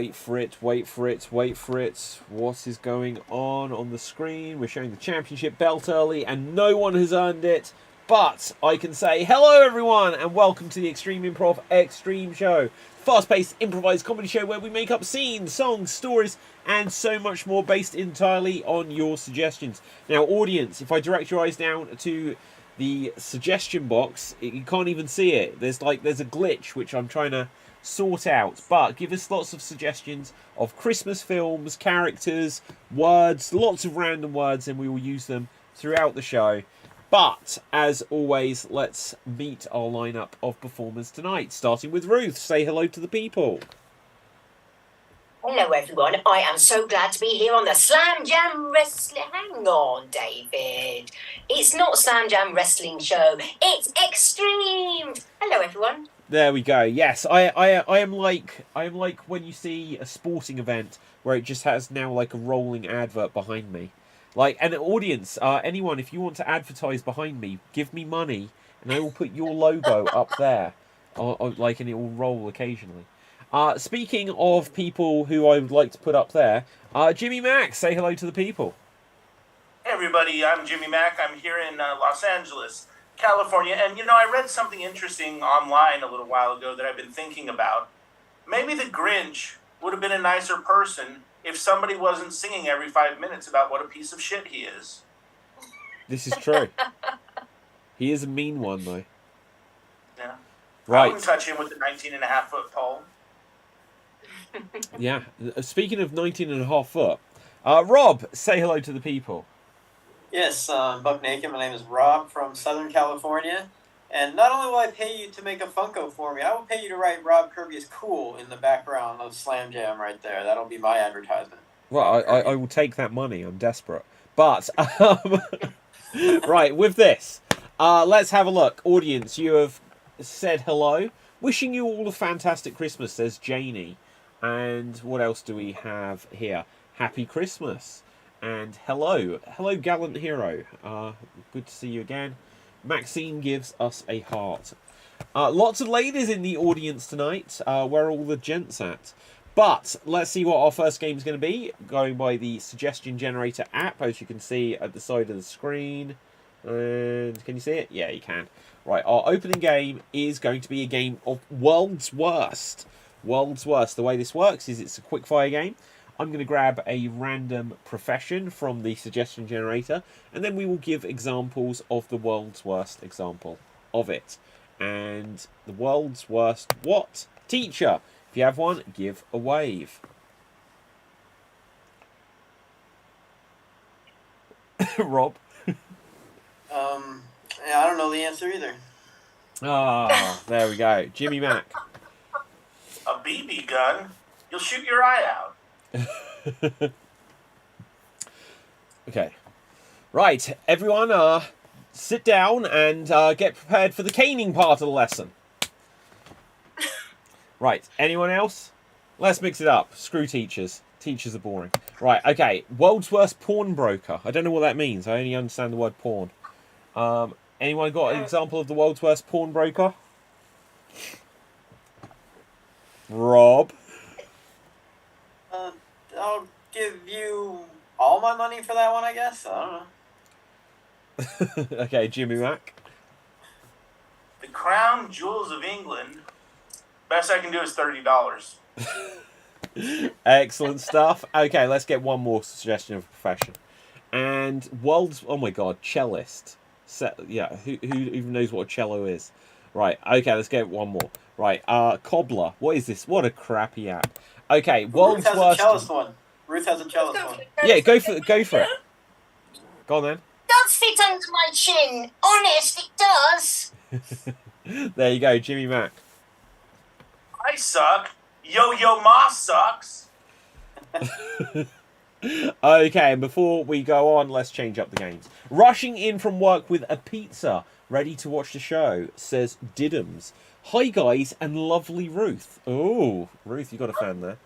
Wait for it, wait for it, wait for it. What is going on the screen? We're showing the championship belt early and no one has earned it. But I can say hello everyone and welcome to the Extreme Improv Extreme Show. Fast-paced improvised comedy show where we make up scenes, songs, stories and so much more based entirely on your suggestions. Now audience, if I direct your eyes down to the suggestion box, you can't even see it. There's a glitch which I'm trying to sort out, but give us lots of suggestions of Christmas films, characters, words, lots of random words, and we will use them throughout the show. But as always, let's meet our lineup of performers tonight, starting with Ruth. Say hello to the people. Hello everyone, I am so glad to be here on the Slam Jam Wrestling. Hang on, David. It's not Slam Jam Wrestling Show, it's Extreme. Hello everyone. There we go. Yes, I am like when you see a sporting event where it just has now like a rolling advert behind me. Like an audience, anyone, if you want to advertise behind me, give me money and I will put your logo up there, like, and it will roll occasionally. Speaking of people who I would like to put up there, Jimmy Mack, say hello to the people. Hey everybody, I'm Jimmy Mack. I'm here in Los Angeles, California, and you know, I read something interesting online a little while ago that I've been thinking about. Maybe the Grinch would have been a nicer person if somebody wasn't singing every 5 minutes about what a piece of shit he is. This is true. He is a mean one, though. Yeah. Right. I wouldn't touch him with a 19.5-foot pole. Yeah. Speaking of 19.5 foot, Rob, say hello to the people. Yes, Buck Naked. My name is Rob from Southern California. And not only will I pay you to make a Funko for me, I will pay you to write Rob Kirby is cool in the background of Slam Jam right there. That'll be my advertisement. Well, I will take that money. I'm desperate. But, right, with this, let's have a look. Audience, you have said hello. Wishing you all a fantastic Christmas, says Janie. And what else do we have here? Happy Christmas. And hello. Hello, gallant hero. Good to see you again. Maxine gives us a heart. Lots of ladies in the audience tonight. Where are all the gents at? But let's see what our first game is going to be. Going by the suggestion generator app, as you can see at the side of the screen. And can you see it? Yeah, you can. Right, our opening game is going to be a game of World's Worst. World's Worst. The way this works is it's a quickfire game. I'm going to grab a random profession from the suggestion generator, and then we will give examples of the world's worst example of it. And the world's worst what? Teacher. If you have one, give a wave. Rob? Yeah, I don't know the answer either. Ah, there we go. Jimmy Mack. A BB gun? You'll shoot your eye out. Okay. Right, everyone, sit down and get prepared for the caning part of the lesson. Right, anyone else? Let's mix it up. Screw teachers. Teachers are boring. Right, okay. World's worst pawnbroker. I don't know what that means. I only understand the word pawn. Anyone got an example of the world's worst pawnbroker? Rob? I'll give you all my money for that one, I guess. I don't know. Okay, Jimmy Mack. The crown jewels of England. Best I can do is $30. Excellent stuff. Okay, let's get one more suggestion of a profession. And world's... Oh my god, cellist. Yeah, who even knows what a cello is? Right, okay, let's get one more. Right, cobbler. What is this? What a crappy app. Okay, world's Ruth has worst... a cellist one. Ruth has a cellist one. Yeah, go for it. Go on then. Does fit under my chin. Honest, it does. There you go, Jimmy Mack. I suck. Yo-Yo Ma sucks. Okay, and before we go on, let's change up the games. Rushing in from work with a pizza, ready to watch the show, says Diddums. Hi guys, and lovely Ruth. Oh, Ruth, you got a fan there.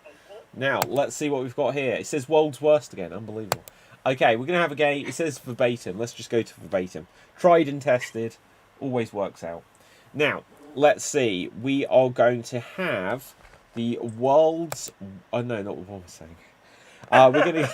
Now, let's see what we've got here. It says world's worst again. Unbelievable. Okay, we're going to have a game. It says verbatim. Let's just go to verbatim. Tried and tested. Always works out. Now, let's see. We are going to have the world's... Oh, no, not what I'm saying. We're going to...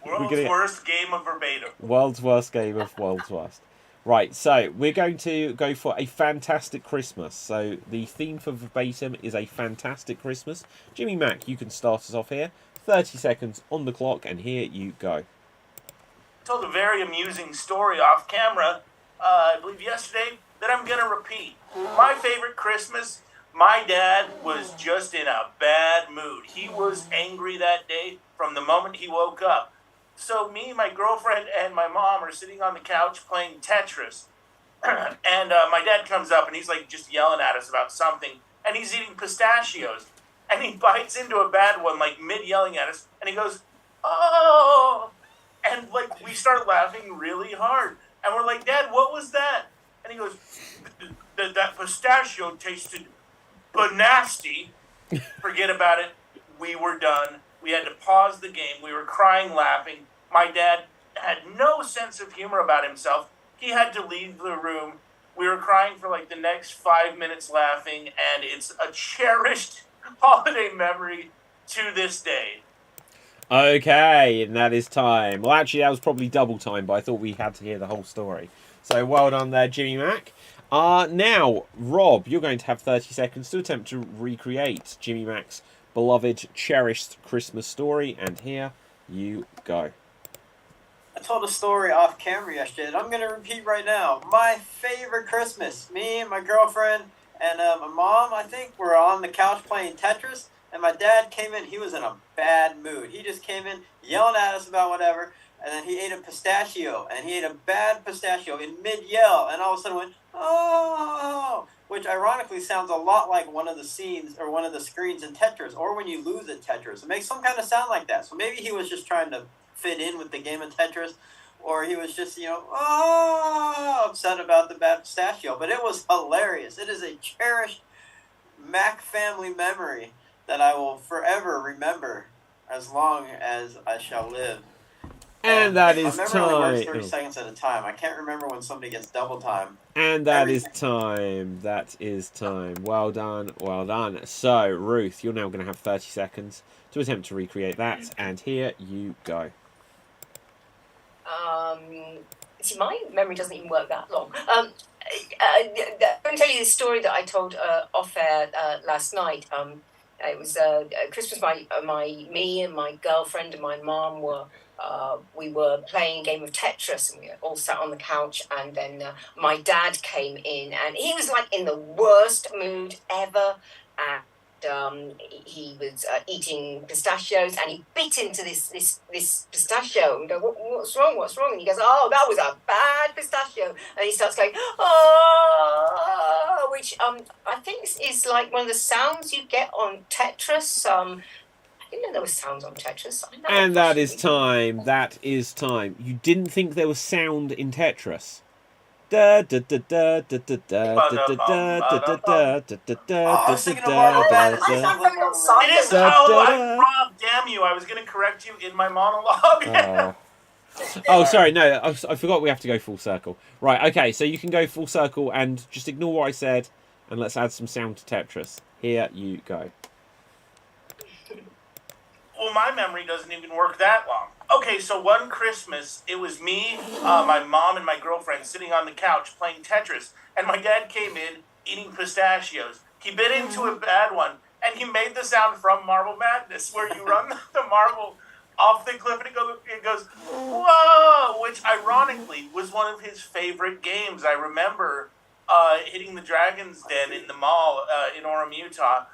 World's worst game of verbatim. World's worst game of world's worst. Right, so we're going to go for a fantastic Christmas. So the theme for verbatim is a fantastic Christmas. Jimmy Mac, you can start us off here. 30 seconds on the clock, and here you go. Told a very amusing story off camera, I believe yesterday, that I'm going to repeat. My favorite Christmas, my dad was just in a bad mood. He was angry that day from the moment he woke up. So me, my girlfriend, and my mom are sitting on the couch playing Tetris. And my dad comes up and he's like just yelling at us about something. And he's eating pistachios. And he bites into a bad one, like mid-yelling at us. And he goes, "Oh!" And like we start laughing really hard. And we're like, "Dad, what was that?" And he goes, "That pistachio tasted nasty." Forget about it. We were done. We had to pause the game. We were crying, laughing. My dad had no sense of humor about himself. He had to leave the room. We were crying for like the next 5 minutes laughing, and it's a cherished holiday memory to this day. Okay, and that is time. Well, actually, that was probably double time, but I thought we had to hear the whole story. So well done there, Jimmy Mac. Now, Rob, you're going to have 30 seconds to attempt to recreate Jimmy Mac's beloved, cherished Christmas story, and here you go. I told a story off camera yesterday that I'm going to repeat right now. My favorite Christmas. Me and my girlfriend and my mom, I think, were on the couch playing Tetris, and my dad came in. He was in a bad mood. He just came in yelling at us about whatever, and then he ate a pistachio, and he ate a bad pistachio in mid-yell, and all of a sudden went, "Oh!" Which ironically sounds a lot like one of the scenes or one of the screens in Tetris, or when you lose at Tetris. It makes some kind of sound like that. So maybe he was just trying to fit in with the game of Tetris, or he was just, upset about the bad pistachio. But it was hilarious. It is a cherished Mac family memory that I will forever remember as long as I shall live. And that is time. Only works 30 seconds at a time. I can't remember when somebody gets double time. And that is time. That is time. Well done. Well done. So, Ruth, you're now going to have 30 seconds to attempt to recreate that. And here you go. See, my memory doesn't even work that long. I'm going to tell you the story that I told off air last night. It was Christmas. Me and my girlfriend and my mom we were playing a game of Tetris, and we all sat on the couch, and then my dad came in, and he was like in the worst mood ever, and he was eating pistachios, and he bit into this pistachio, and go, what's wrong, and he goes, "Oh, that was a bad pistachio," and he starts going, "Oh," which I think is like one of the sounds you get on Tetris. I didn't know there was sounds on Tetris. And that is time. That is time. You didn't think there was sound in Tetris? Da da da da da da da da da da da It is. Rob, damn you! I was going to correct you in my monologue. Oh, sorry. No, I forgot we have to go full circle. Right. Okay. So you can go full circle and just ignore what I said, and let's add some sound to Tetris. Here you go. Well, my memory doesn't even work that long. Okay, so one Christmas, it was me, my mom, and my girlfriend sitting on the couch playing Tetris, and my dad came in eating pistachios. He bit into a bad one, and he made the sound from Marble Madness, where you run the marble off the cliff and it goes, "Whoa!" Which ironically was one of his favorite games. I remember hitting the Dragon's Den in the mall in Orem, Utah,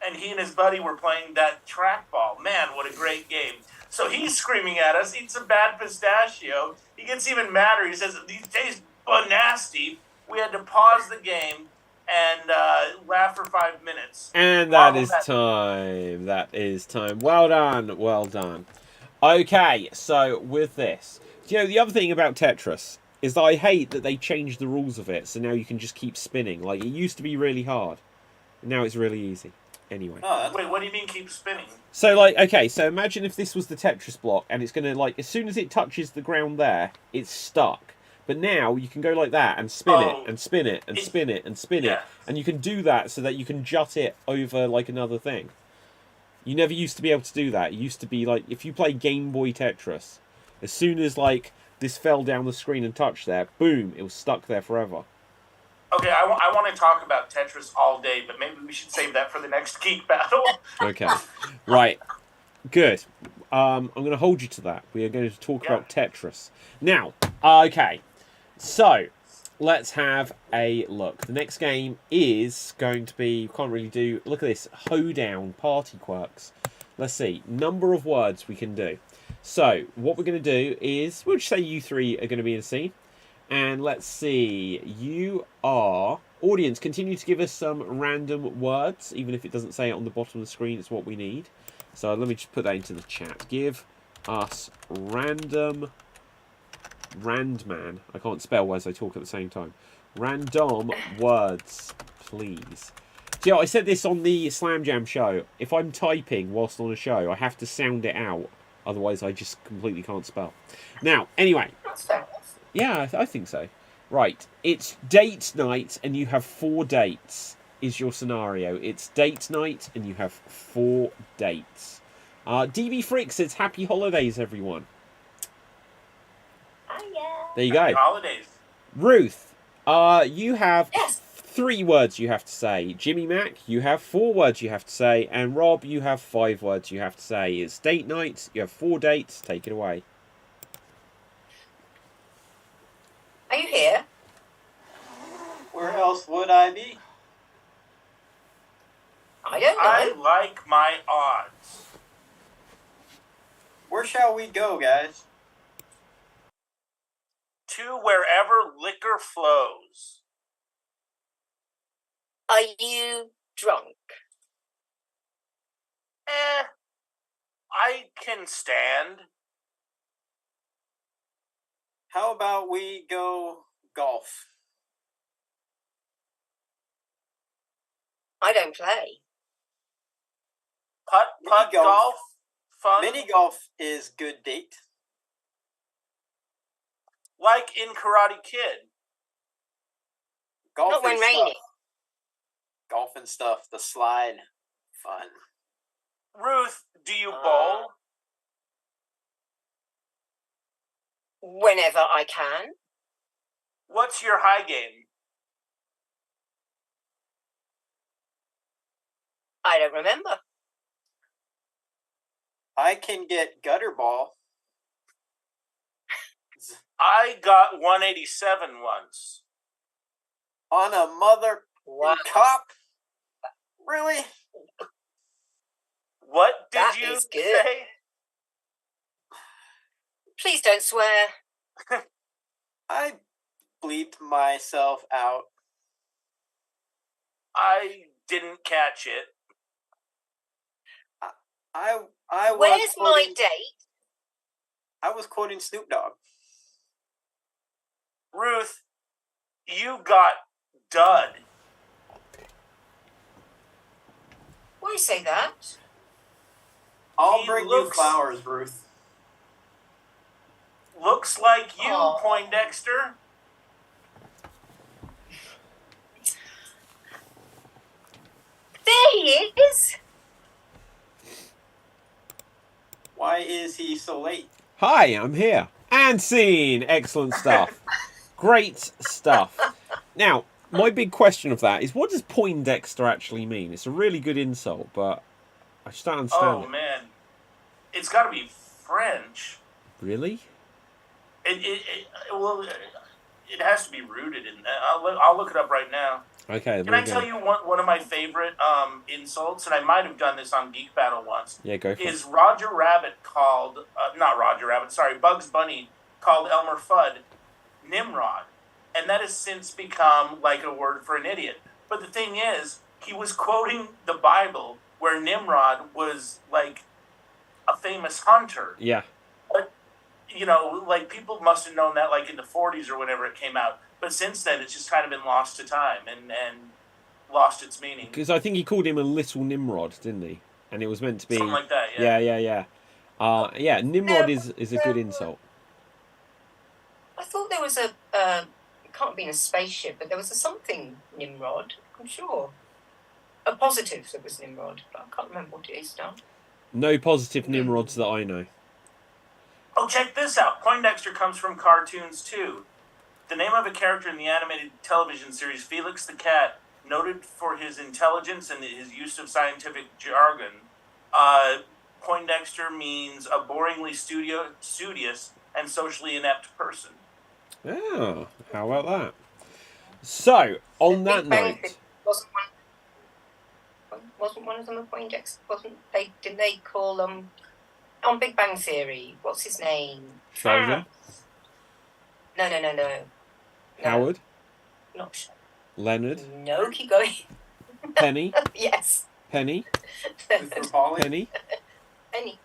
and he and his buddy were playing that trackball. Man, what a great game. So he's screaming at us, eats a bad pistachio. He gets even madder. He says, "These taste nasty." We had to pause the game and laugh for 5 minutes. And that is time. That is time. Well done. Well done. Okay, so with this, the other thing about Tetris is that I hate that they changed the rules of it, so now you can just keep spinning. Like, it used to be really hard, and now it's really easy. Anyway. Wait, what do you mean keep spinning? So, okay, so imagine if this was the Tetris block, and it's going to, as soon as it touches the ground there, it's stuck. But now you can go like that and spin it, and spin it, and spin it, and spin it. And you can do that so that you can jut it over, another thing. You never used to be able to do that. It used to be like, if you play Game Boy Tetris, as soon as like this fell down the screen and touched there, boom, it was stuck there forever. Okay, I want to talk about Tetris all day, but maybe we should save that for the next geek battle. Okay, right, good. I'm going to hold you to that. We are going to talk about Tetris now. Okay, so let's have a look. The next game is going to be, can't really do, look at this, Hoedown Party Quirks. Let's see, number of words we can do. So what we're going to do is, we'll just say you three are going to be in a scene. And let's see, you are, audience, continue to give us some random words, even if it doesn't say it on the bottom of the screen, it's what we need. So let me just put that into the chat. Give us random, Randman, I can't spell as I talk at the same time. Random words, please. So, yeah, I said this on the Slam Jam show. If I'm typing whilst on a show, I have to sound it out. Otherwise, I just completely can't spell. Now, anyway. That's fair enough. Yeah, I think so. Right, it's date night and you have 4 dates, is your scenario. It's date night and you have 4 dates. DB Frick says happy holidays, everyone. Oh, yeah. There you go. Happy holidays. Ruth, you have Yes. 3 words you have to say. Jimmy Mac, you have 4 words you have to say. And Rob, you have 5 words you have to say. It's date night, you have 4 dates. Take it away. Are you here? Where else would I be? I don't know. I like my odds. Where shall we go, guys? To wherever liquor flows. Are you drunk? I can stand. How about we go golf? I don't play. Putt Mini golf. Fun. Mini golf is good date. Like in Karate Kid. Golf Not when and raining. stuff. Golf and stuff. The slide. Fun. Ruth, do you bowl? Whenever I can. What's your high game? I don't remember. I can get gutter ball. I got 187 once. On a mother Wow. cop? Really? What did That you is good. say? Please don't swear. I bleeped myself out. I didn't catch it. I was Where's my quoting, date? I was quoting Snoop Dogg. Ruth, you got dud. Why you say that? I'll He bring looks- you flowers, Ruth. Looks like you, Aw. Poindexter. There he is. Why is he so late? Hi, I'm here. And scene. Excellent stuff. Great stuff. Now, my big question of that is, what does Poindexter actually mean? It's a really good insult, but I just don't understand Oh, it. man. It's got to be French. Really? It has to be rooted in that. I'll look it up right now. Okay, Can I tell you one of my favorite insults, and I might have done this on Geek Battle once, Yeah, go for it. is Roger Rabbit called, not Roger Rabbit, sorry, Bugs Bunny called Elmer Fudd Nimrod. And that has since become like a word for an idiot. But the thing is, he was quoting the Bible where Nimrod was like a famous hunter. Yeah. But, you know, like people must have known that like in the 40s or whenever it came out. But since then, it's just kind of been lost to time and lost its meaning. Because I think he called him a little Nimrod, didn't he? And it was meant to be... Something like that, yeah. Yeah, Nimrod is a good insult. I thought there was it can't have been a spaceship, but there was a something Nimrod, I'm sure. A positive that was Nimrod, but I can't remember what it is now. No positive Nimrods that I know. Oh, check this out. Poindexter comes from cartoons too. The name of a character in the animated television series Felix the Cat, noted for his intelligence and his use of scientific jargon. Poindexter means a boringly studious and socially inept person. Oh, how about that? So, on that note, wasn't one of them a Poindexter? Didn't they call on Big Bang Theory? What's his name? Sheldon? No. Howard? Not Sheldon. Leonard? No, keep going. Penny? Yes. Penny? Penny? Penny.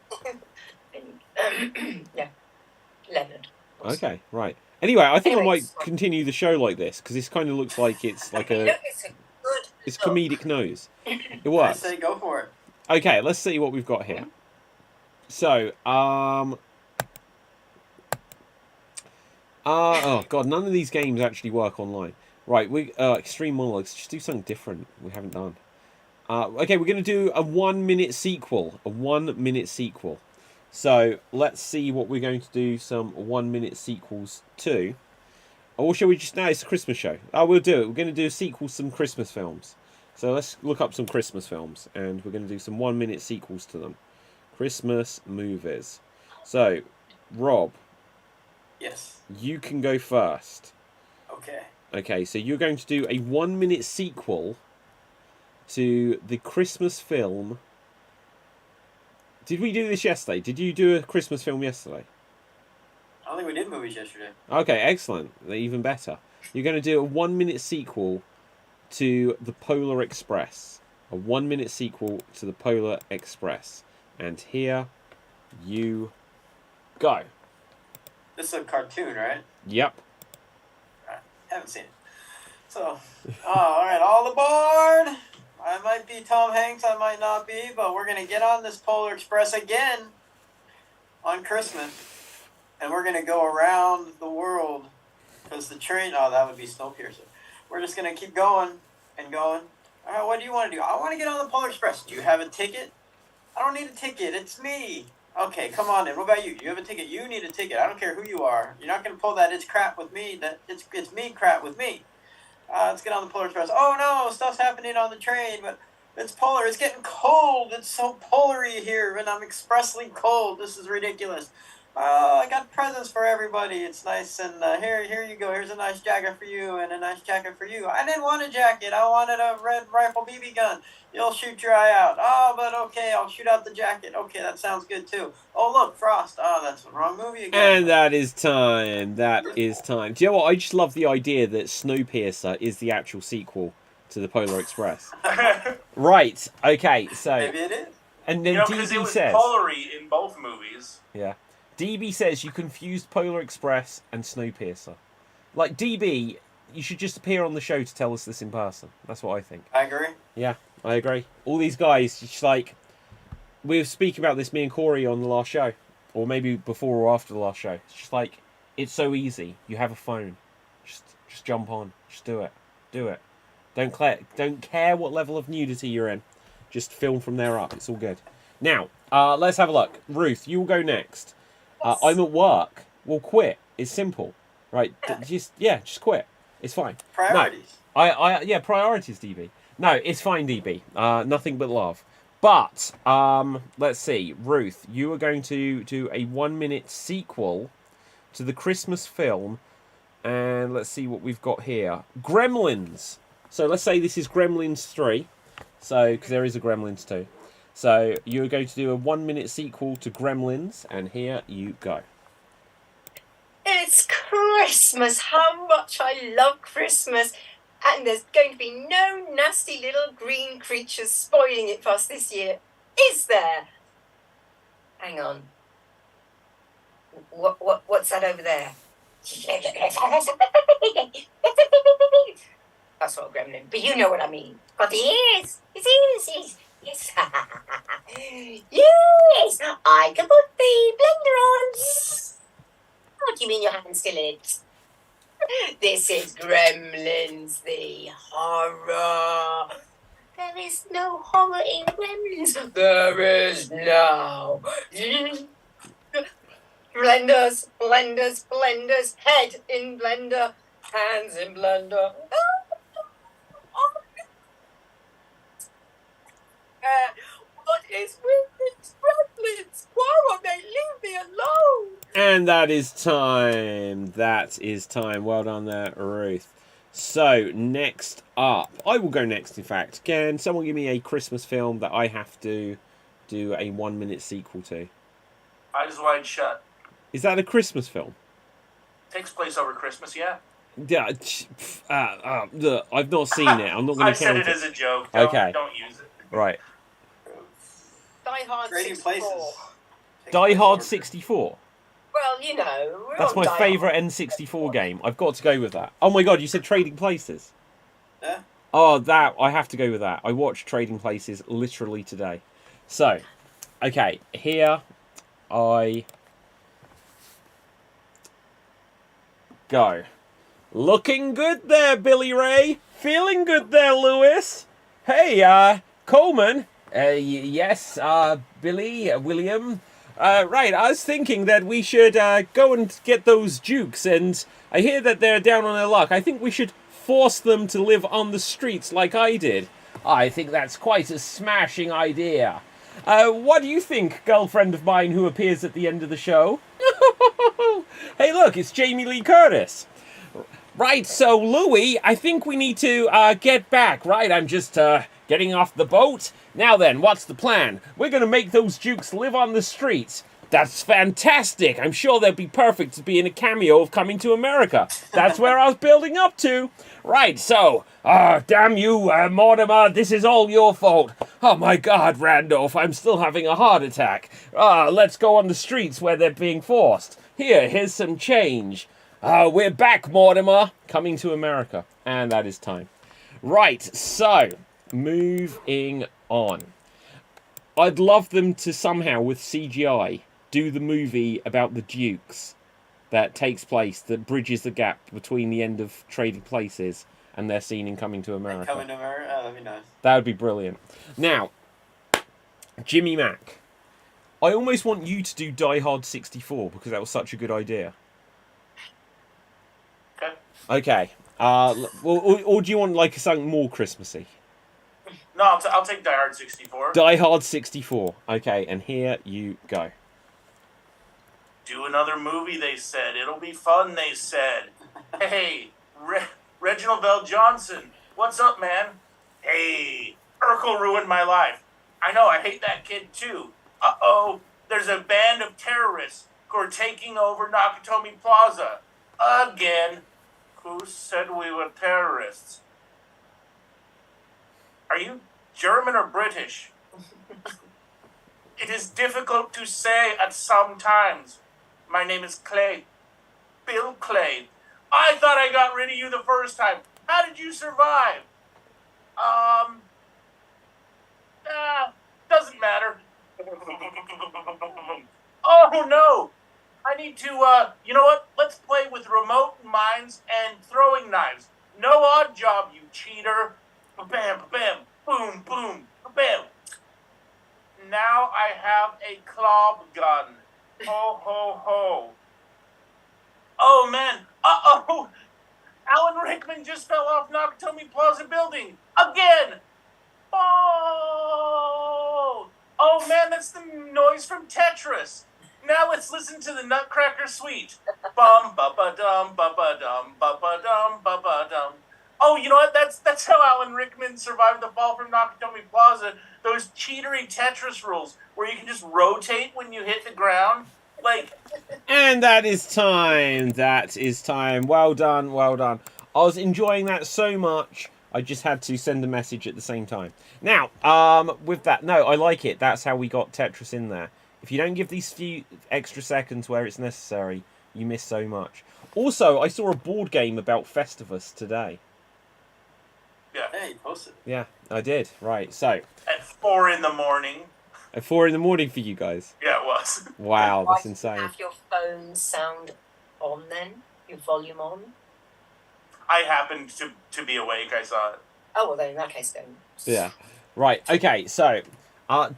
Yeah. Leonard. Okay, right. Anyway, I think I might Anyways. continue the show like this, because this kind of looks like it's like a... It's a good It's look. comedic nose. It I works. say go for it. Okay, let's see what we've got here. So, oh god, none of these games actually work online. Right, Extreme Monologues, just do something different we haven't done. Okay, we're going to do a 1 minute sequel. A 1 minute sequel. So, let's see what we're going to do some 1 minute sequels to. Or shall we just... No, it's a Christmas show. Oh, we'll do it. We're going to do a sequel to some Christmas films. So let's look up some Christmas films. And we're going to do some 1 minute sequels to them. Christmas movies. So, Rob. Yes. You can go first. Okay. Okay, so you're going to do a 1 minute sequel to the Christmas film. Did we do this yesterday? Did you do a Christmas film yesterday? I don't think we did movies yesterday. Okay, excellent. Even better. You're going to do a 1 minute sequel to the Polar Express. A 1 minute sequel to the Polar Express. And here you go. This is a cartoon, right? Yep. Haven't seen it. So, alright, all aboard! I might be Tom Hanks, I might not be, but we're going to get on this Polar Express again on Christmas. And we're going to go around the world. Because the train... Oh, that would be Snowpiercer. We're just going to keep going and going. Alright, what do you want to do? I want to get on the Polar Express. Do you have a ticket? I don't need a ticket. It's me. Okay, come on then. What about you? You have a ticket. You need a ticket. I don't care who you are. You're not going to pull that it's crap with me. That it's me crap with me. Let's get on the Polar Express. Oh no, stuff's happening on the train, but it's polar. It's getting cold. It's so polary here, and I'm expressly cold. This is ridiculous. I got presents for everybody. It's nice, and here you go. Here's a nice jacket for you, and a nice jacket for you. I didn't want a jacket. I wanted a red rifle BB gun. You'll shoot your eye out. Oh, but okay, I'll shoot out the jacket. Okay, that sounds good too. Oh, look, Frost. Oh, that's the wrong movie again. And that is time. That is time. Do you know what? I just love the idea that Snowpiercer is the actual sequel to the Polar Express. Right. Okay. So. Maybe it is. And then because it DB was says. polary in both movies. Yeah. DB says you confused Polar Express and Snowpiercer. Like, DB, you should just appear on the show to tell us this in person. That's what I think. I agree. Yeah, I agree. All these guys, just like... We were speaking about this, me and Corey, on the last show. Or maybe before or after the last show. It's just like, it's so easy. You have a phone. Just jump on. Just do it. Do it. Don't care what level of nudity you're in. Just film from there up. It's all good. Now, let's have a look. Ruth, you will go next. I'm at work. Well, quit. It's simple, right? Just quit. It's fine. Priorities. No, priorities, DB. No, it's fine, DB. Nothing but love. But let's see, Ruth, you are going to do a 1 minute sequel to the Christmas film, and let's see what we've got here. Gremlins. So let's say this is Gremlins 3. So because there is a Gremlins 2. So you're going to do a 1 minute sequel to Gremlins, and here you go. It's Christmas. How much I love Christmas. And there's going to be no nasty little green creatures spoiling it for us this year. Is there? Hang on. What's that over there? That's not a gremlin, but you know what I mean. But it is. It is. Yes. Yes. I can put the blender on. What do you mean your hand's still in it? This is Gremlins, the horror. There is no horror in Gremlins. There is now. Blenders, blenders, blenders. Head in blender, hands in blender. What is with these Gremlins? Why won't they leave me alone? And that is time. That is time. Well done there, Ruth. So, next up. I will go next, in fact. Can someone give me a Christmas film that I have to do a 1-minute sequel to? Eyes Wide Shut. Is that a Christmas film? Takes place over Christmas, yeah. Yeah, look, I've not seen it. I'm not going I to said count it it. as a joke. Okay. Don't use it. Right. Die Hard Trading 64. Places. Die Hard 64. Well, you know, we're That's on my Die favourite Hard. N64 game. I've got to go with that. Oh my god, you said Trading Places? Yeah. Oh, that, I have to go with that. I watched Trading Places literally today. So, okay, here I go. Looking good there, Billy Ray. Feeling good there, Lewis. Hey, Coleman. Yes, Billy, William. Right, I was thinking that we should go and get those Dukes, and I hear that they're down on their luck. I think we should force them to live on the streets like I did. I think that's quite a smashing idea. What do you think, girlfriend of mine who appears at the end of the show? Hey, look, it's Jamie Lee Curtis. Right, so, Louie, I think we need to get back, right? I'm just getting off the boat. Now then, what's the plan? We're going to make those Dukes live on the streets. That's fantastic. I'm sure they'd be perfect to be in a cameo of Coming to America. That's where I was building up to. Right, so, damn you, Mortimer, this is all your fault. Oh my god, Randolph, I'm still having a heart attack. Let's go on the streets where they're being forced. Here's some change. We're back, Mortimer. Coming to America. And that is time. Right, so, moving on. I'd love them to somehow, with CGI, do the movie about the Dukes that takes place, that bridges the gap between the end of Trading Places and their scene in Coming to America. Coming to America? Oh, that'd be nice. That would be brilliant. Now, Jimmy Mack, I almost want you to do Die Hard 64 because that was such a good idea. Okay. Okay. Or do you want like something more Christmassy? No, I'll take Die Hard 64. Die Hard 64. Okay, and here you go. Do another movie, they said. It'll be fun, they said. Hey, Reginald Bell Johnson. What's up, man? Hey, Urkel ruined my life. I know, I hate that kid too. Uh-oh, there's a band of terrorists who are taking over Nakatomi Plaza. Again. Who said we were terrorists? Are you German or British? It is difficult to say at some times. My name is Clay. Bill Clay. I thought I got rid of you the first time. How did you survive? Doesn't matter. Oh no! I need to, you know what? Let's play with remote mines and throwing knives. No odd job, you cheater. Bam, bam, boom, boom, bam. Now I have a club gun. Ho, ho, ho. Oh, man. Uh-oh. Alan Rickman just fell off Nakatomi Plaza building. Again. Oh. Oh, man, that's the noise from Tetris. Now let's listen to the Nutcracker Suite. Bum, ba-ba-dum, ba-ba-dum, ba-ba-dum, ba-ba-dum. Oh, you know what? That's how Alan Rickman survived the fall from Nakatomi Plaza. Those cheatery Tetris rules where you can just rotate when you hit the ground. Like... And that is time. That is time. Well done. Well done. I was enjoying that so much, I just had to send a message at the same time. Now, with that, no, I like it. That's how we got Tetris in there. If you don't give these few extra seconds where it's necessary, you miss so much. Also, I saw a board game about Festivus today. Yeah. Hey, post it. Yeah, I did. Right, so. At 4 in the morning. At 4 in the morning for you guys. Yeah, it was. Wow, Why that's do you insane. have your phone sound on then? Your volume on? I happened to be awake. I saw it. Oh, well, then in that case, then. Yeah. Right. Okay. So,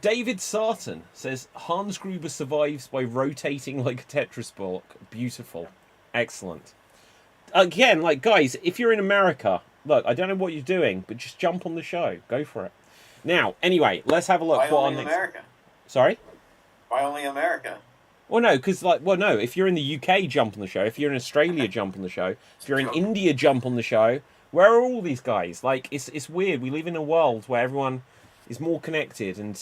David Sarton says Hans Gruber survives by rotating like a Tetris block. Beautiful. Excellent. Again, like, guys, if you're in America, look, I don't know what you're doing, but just jump on the show. Go for it. Now, anyway, let's have a look. Why What only our next... America? Sorry? Why only America? Well, no, because, like, well, no, if you're in the UK, jump on the show. If you're in Australia, jump on the show. If you're in India, jump on the show. Where are all these guys? Like, it's weird. We live in a world where everyone is more connected and,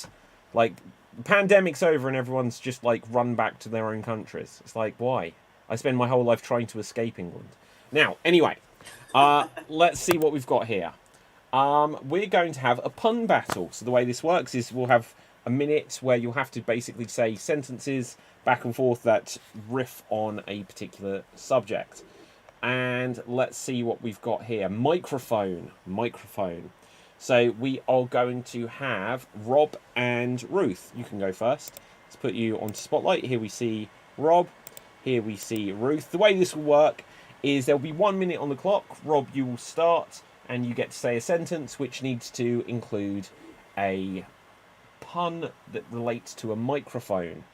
like, the pandemic's over and everyone's just, like, run back to their own countries. It's like, why? I spend my whole life trying to escape England. Now, anyway, let's see what we've got here. We're going to have a pun battle. So the way this works is we'll have a minute where you'll have to basically say sentences back and forth that riff on a particular subject. And let's see what we've got here. Microphone. So we are going to have Rob and Ruth. You can go first. Let's put you on spotlight. Here we see Rob. Here we see Ruth. The way this will work is there'll be 1 minute on the clock. Rob, you will start and you get to say a sentence which needs to include a pun that relates to a microphone.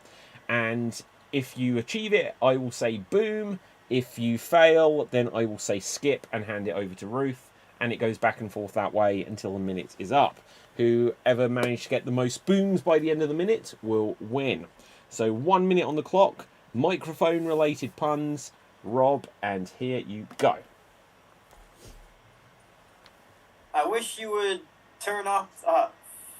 And if you achieve it, I will say boom. If you fail, then I will say skip and hand it over to Ruth. And it goes back and forth that way until the minute is up. Whoever managed to get the most booms by the end of the minute will win. So 1 minute on the clock, microphone related puns. Rob, and here you go. I wish you would turn off...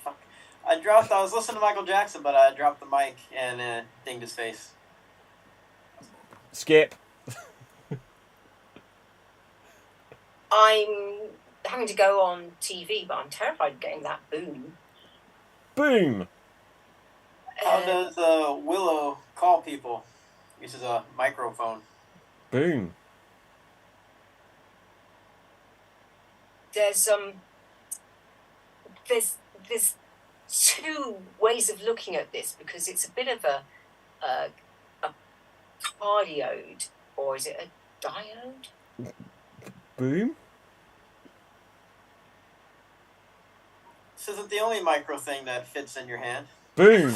fuck. I was listening to Michael Jackson, but I dropped the mic and dinged his face. Skip. I'm having to go on TV, but I'm terrified of getting that boom. Boom. How does Willow call people? Uses a microphone. Boom. There's two ways of looking at this because it's a bit of a cardioid, or is it a diode? Boom. This isn't the only micro thing that fits in your hand. Boom.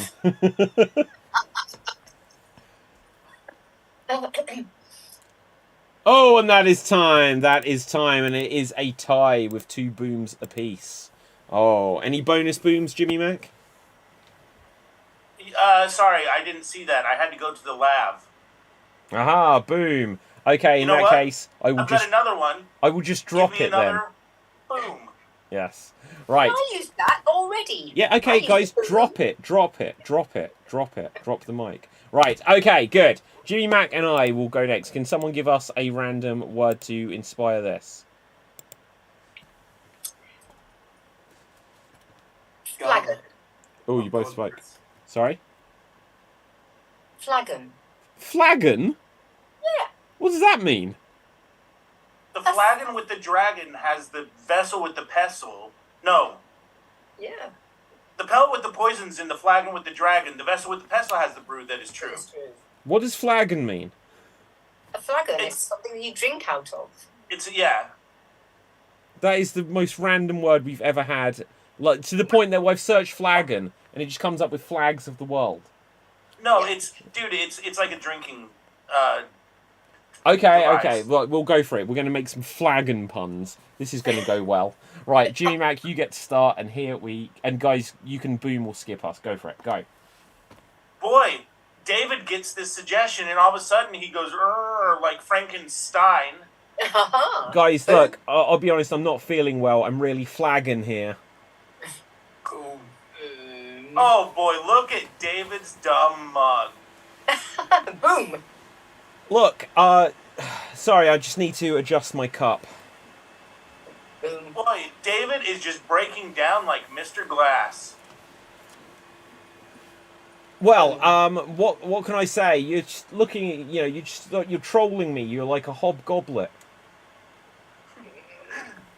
Oh, and that is time. And it is a tie with 2 booms apiece. Oh, any bonus booms, Jimmy Mac? Sorry, I didn't see that. I had to go to the lab. Aha, boom. Okay, in that case, I will I've got another one. I will just drop Give me it then. another boom. Yes. Right. I used that already. Yeah, okay, guys, drop it. Drop the mic. Right, okay, good. Jimmy Mac and I will go next. Can someone give us a random word to inspire this? Flagon. Oh, you both spoke. Sorry? Flagon. Flagon? Yeah. What does that mean? The flagon with the dragon has the vessel with the pestle. No. Yeah. The pellet with the poison's in the flagon with the dragon. The vessel with the pestle has the brew. That is true. That's true. What does flagon mean? A flagon is something that you drink out of. Yeah. That is the most random word we've ever had. Like, to the point that I've searched flagon and it just comes up with flags of the world. No, it's like a drinking. Okay, device. okay, we'll go for it. We're going to make some flagon puns. This is going to go well. Right, Jimmy Mac, you get to start, and and guys, you can boom or skip us. Go for it. Go. Boy, David gets this suggestion, and all of a sudden he goes like Frankenstein. Guys, look, I'll be honest. I'm not feeling well. I'm really flagging here. Boom. Oh boy, look at David's dumb mug. Boom. Look, sorry, I just need to adjust my cup. Boom. Boy, David is just breaking down like Mr. Glass. Well, what can I say? You're just looking, you're trolling me. You're like a hobgoblet.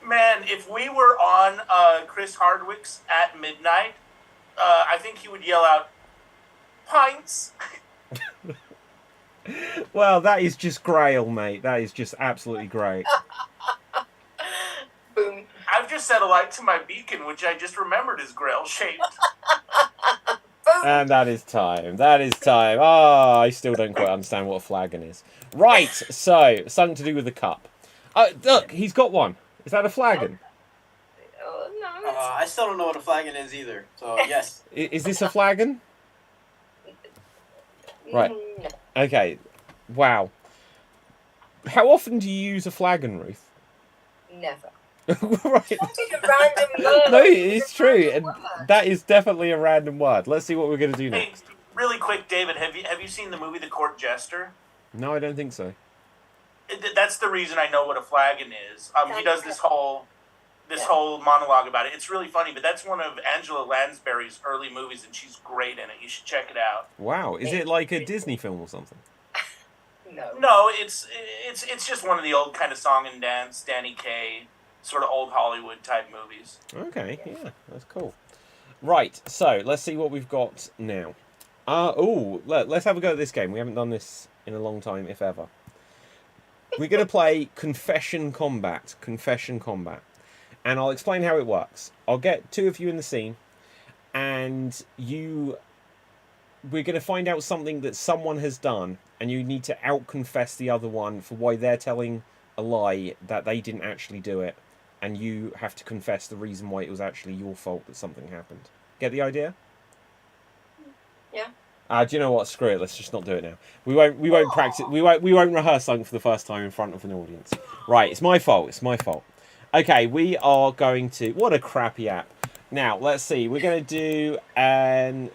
Man, if we were on Chris Hardwick's at midnight, I think he would yell out, "Pints!" Well, that is just grail, mate. That is just absolutely great. Boom. I've just just set alight to my beacon, which I just remembered is grail-shaped. And that is time. That is time. Ah, I still don't quite understand what a flagon is. Right, so, something to do with the cup. Look, he's got one. Is that a flagon? Oh, no. I still don't know what a flagon is either. So yes. Is this a flagon? Right. No. Okay. Wow. How often do you use a flagon, Ruth? Never. Right. It's a random word. No, it's true. And that is definitely a random word. Let's see what we're going to do Hey, next. really quick, David, have you seen the movie The Court Jester? No, I don't think so. That's the reason I know what a flagon is. He does this whole monologue about it. It's really funny, but that's one of Angela Lansbury's early movies, and she's great in it. You should check it out. Wow. Is it like a Disney film or something? No, it's just one of the old kind of song and dance, Danny Kaye, sort of old Hollywood type movies. Okay, yeah, that's cool. Right, so let's see what we've got now. Let's have a go at this game. We haven't done this in a long time, if ever. We're going to play Confession Combat. Confession Combat. And I'll explain how it works. I'll get two of you in the scene, and we're going to find out something that someone has done, and you need to out-confess the other one for why they're telling a lie that they didn't actually do it, and you have to confess the reason why it was actually your fault that something happened. Get the idea? Yeah. Do you know what? Screw it. Let's just not do it now. We won't practice. We won't rehearse something for the first time in front of an audience. Right. It's my fault. It's my fault. Okay. We are going to. What a crappy app. Now let's see. We're going to do an.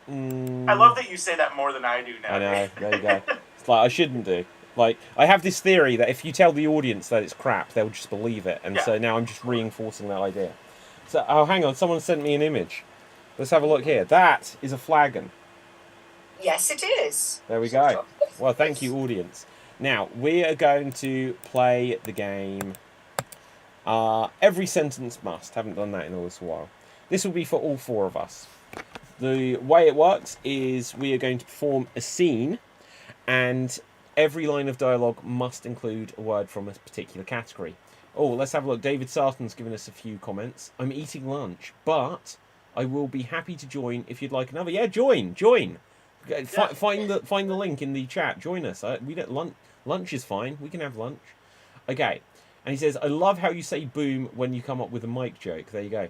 I love that you say that more than I do now. I know. There you go. It's like I shouldn't do. Like, I have this theory that if you tell the audience that it's crap, they'll just believe it. And so now I'm just reinforcing that idea. So, oh, hang on. Someone sent me an image. Let's have a look here. That is a flagon. Yes, it is. There we go. Well, thank you, audience. Now, we are going to play the game Every Sentence Must. Haven't done that in a little while. This will be for all four of us. The way it works is we are going to perform a scene, and every line of dialogue must include a word from a particular category. Oh, let's have a look. David Sarton's given us a few comments. I'm eating lunch, but I will be happy to join if you'd like another. Yeah, join. Find the link in the chat. Join us. We don't lunch is fine. We can have lunch. Okay. And he says, I love how you say boom when you come up with a mic joke. There you go.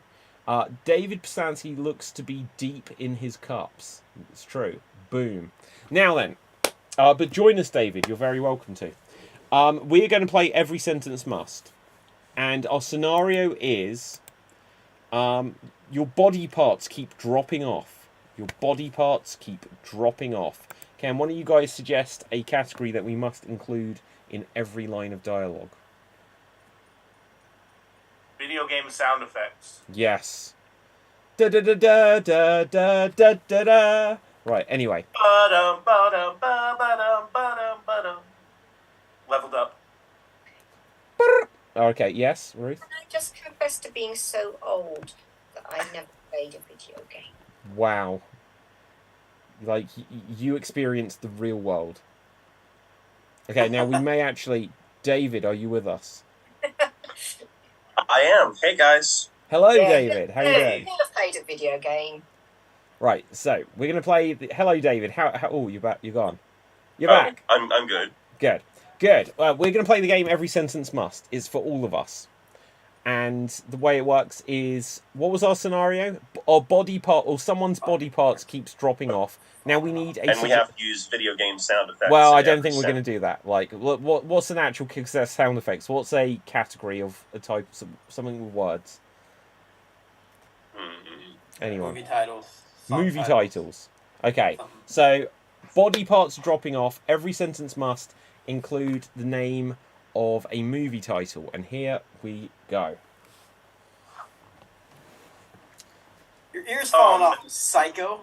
David Postanski looks to be deep in his cups. It's true. Boom. Now then. But join us, David. You're very welcome to. We're going to play Every Sentence Must. And our scenario is your body parts keep dropping off. Your body parts keep dropping off. Can one of you guys suggest a category that we must include in every line of dialogue? Video game sound effects. Yes. Da da da da da da da da da. Right, anyway. Ba-dum, ba-dum, ba-ba-dum, ba-dum, ba-dum. Leveled up. Okay, yes, Ruth? Can I just confess to being so old that I never played a video game? Wow. Like, you experienced the real world. Okay, now we may actually... David, are you with us? I am. Hey, guys. Hello, David. How you doing? I've played a video game. Right, so we're going to play... Hello, David. How... Oh, you're back. You're gone. You're back. I'm good. Good. Well, we're going to play the game Every Sentence Must. It's for all of us. And the way it works is... What was our scenario? Our body part... Or someone's body parts keeps dropping off. Now we need a... And we have to use video game sound effects. Well, I don't think we're going to do that. Like, what's an actual... Because they're sound effects. What's a category of a type... Something with words? Anyone? Movie titles. Movie titles. Okay, so body parts dropping off. Every sentence must include the name of a movie title. And here we go. Your ears falling off, psycho.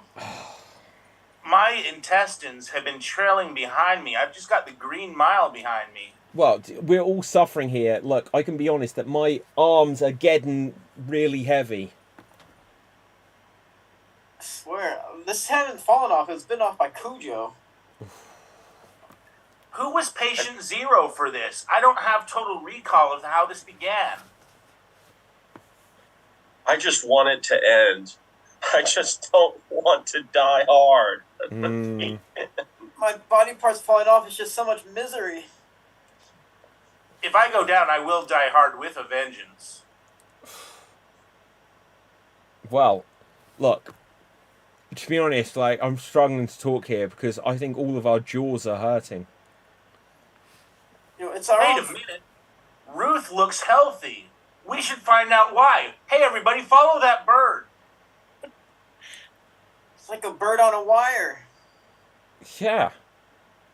My intestines have been trailing behind me. I've just got the Green Mile behind me. Well, we're all suffering here. Look, I can be honest that my arms are getting really heavy. I swear, this hasn't fallen off. It's been off by Cujo. Who was patient zero for this? I don't have total recall of how this began. I just want it to end. I just don't want to die hard. Mm. My body parts falling off is just so much misery. If I go down, I will die hard with a vengeance. Well, look, to be honest, like, I'm struggling to talk here because I think all of our jaws are hurting. You know, it's our Wait own... a minute. Ruth looks healthy. We should find out why. Hey, everybody, follow that bird. It's like a bird on a wire. Yeah.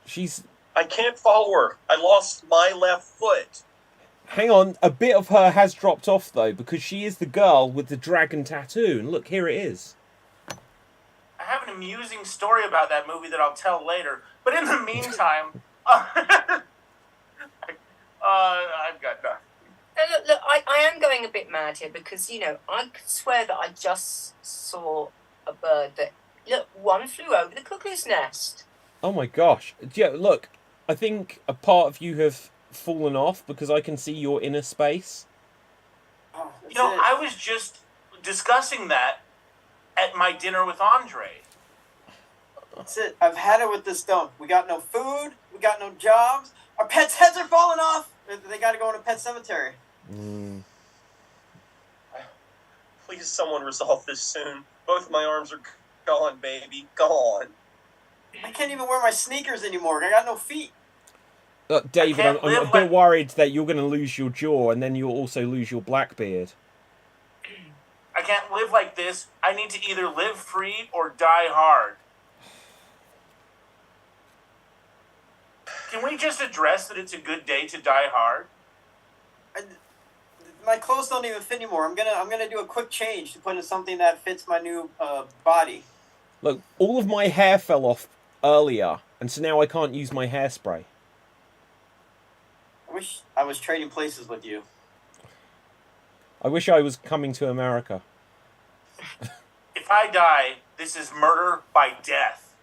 She's... I can't follow her. I lost my left foot. Hang on, a bit of her has dropped off, though, because she is the girl with the dragon tattoo. And look, here it is. I have an amusing story about that movie that I'll tell later. But in the meantime, I've got nothing. Look, I am going a bit mad here because, you know, I could swear that I just saw a bird that, look, one flew over the cuckoo's nest. Oh my gosh. Yeah, look, I think a part of you have fallen off because I can see your inner space. Oh, You know, I was just discussing that at my dinner with Andre. That's it. I've had it with this dump. We got no food. We got no jobs. Our pets' heads are falling off. They got to go in a pet cemetery. Mm. Please, someone resolve this soon. Both my arms are gone, baby. Gone. I can't even wear my sneakers anymore. I got no feet. Look, David, I'm can't a live bit like- worried that you're going to lose your jaw and then you'll also lose your black beard. I can't live like this. I need to either live free or die hard. Can we just address that it's a good day to die hard? My clothes don't even fit anymore. I'm gonna do a quick change to put in something that fits my new body. Look, all of my hair fell off earlier, and so now I can't use my hairspray. I wish I was trading places with you. I wish I was coming to America. If I die, this is murder by death.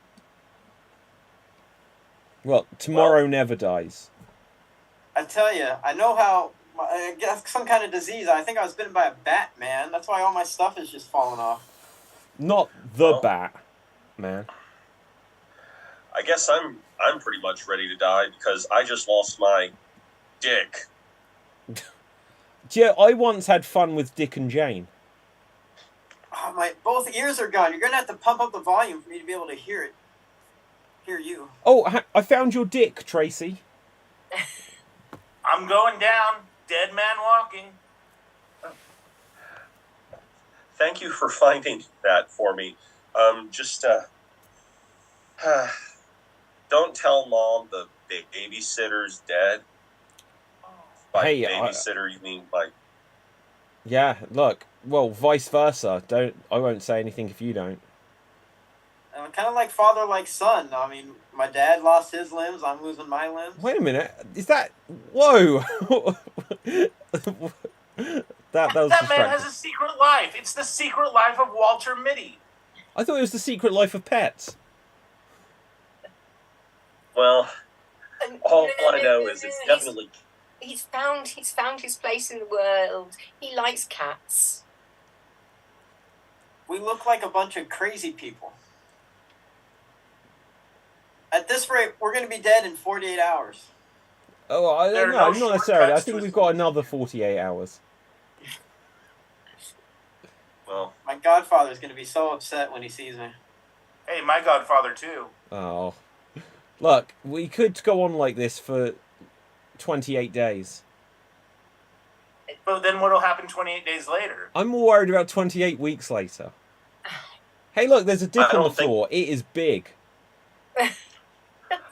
Well, tomorrow never dies. I tell you, I know how. I get some kind of disease. I think I was bitten by a bat, man. That's why all my stuff is just falling off. Not the Well. bat, man. I guess I'm pretty much ready to die because I just lost my dick. Yeah, I once had fun with Dick and Jane. Oh, my both ears are gone. You're gonna have to pump up the volume for me to be able to hear it. Hear you. Oh, I found your dick, Tracy. I'm going down. Dead man walking. Thank you for finding that for me. Just don't tell Mom the babysitter's dead. By Hey, babysitter, you mean like... Yeah, look. Well, vice versa. I won't say anything if you don't. Kind of like father, like son. I mean, my dad lost his limbs. I'm losing my limbs. Wait a minute. Is that... Whoa! that was That man has distracting. a secret life. It's the secret life of Walter Mitty. I thought it was the secret life of pets. Well, all No, I know is it's definitely... He's found his place in the world. He likes cats. We look like a bunch of crazy people. At this rate, we're going to be dead in 48 hours. Oh, I There don't are know. no Not necessarily. I shortcuts think to we've it. got another 48 hours. Well, My godfather's going to be so upset when he sees me. Hey, my godfather too. Oh. Look, we could go on like this for 28 days. But then what'll happen 28 days later? I'm more worried about 28 weeks later. Hey, look, there's a dick I on the don't think- floor. It is big.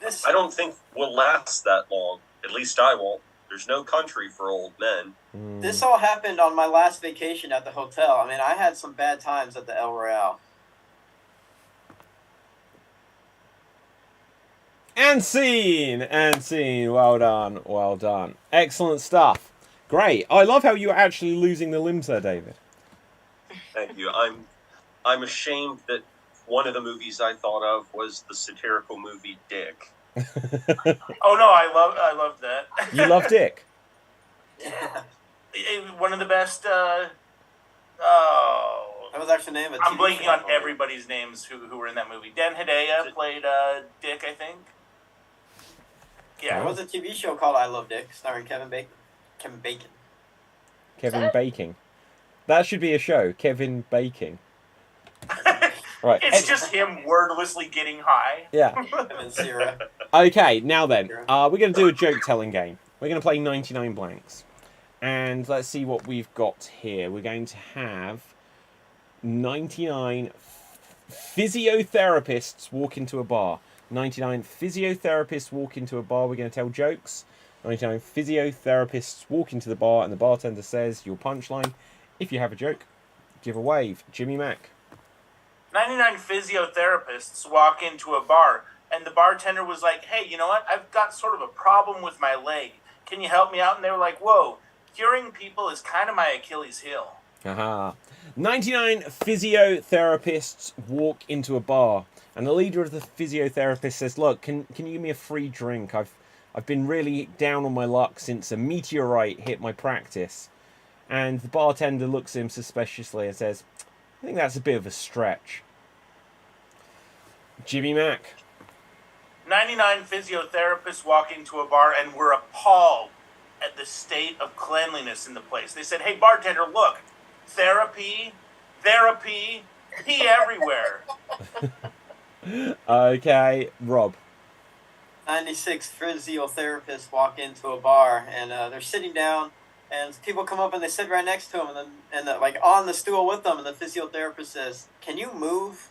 This, I don't think we'll last that long. At least I won't. There's no country for old men. Hmm. this all happened on my last vacation at the hotel. I mean, I had some bad times at the El Royale. And scene! And scene. Well done. Well done. Excellent stuff. Great. I love how you're actually losing the limbs there, David. Thank you. I'm ashamed that one of the movies I thought of was the satirical movie Dick. Oh no, I love that. You love Dick. Yeah. One of the best Oh. That was actually the name of a I'm TV blanking show, on I believe. everybody's names who were in that movie. Dan Hedaya played Dick, I think. There Yeah. was a TV show called I Love Dick, starring Kevin Bacon. Kevin Bacon. Kevin Baking. That should be a show. Kevin Baking. Right. It's just him wordlessly getting high. Yeah. Kevin Sierra. Okay, now then, we're going to do a joke-telling game. We're going to play 99 blanks. And let's see what we've got here. We're going to have 99 physiotherapists walk into a bar. 99 physiotherapists walk into a bar. We're going to tell jokes. 99 physiotherapists walk into the bar, and the bartender says your punchline. If you have a joke, give a wave. Jimmy Mack. 99 physiotherapists walk into a bar, and the bartender was like, hey, you know what? I've got sort of a problem with my leg. Can you help me out? And they were like, whoa, curing people is kind of my Achilles heel. Aha. 99 physiotherapists walk into a bar, and the leader of the physiotherapist says, look, can you give me a free drink? I've been really down on my luck since a meteorite hit my practice. And the bartender looks at him suspiciously and says, I think that's a bit of a stretch. Jimmy Mack. 99 physiotherapists walk into a bar and were appalled at the state of cleanliness in the place. They said, hey, bartender, look, therapy, pee everywhere. Okay, Rob. 96 physiotherapists walk into a bar, and they're sitting down, and people come up and they sit right next to them, and like on the stool with them, and the physiotherapist says, can you move?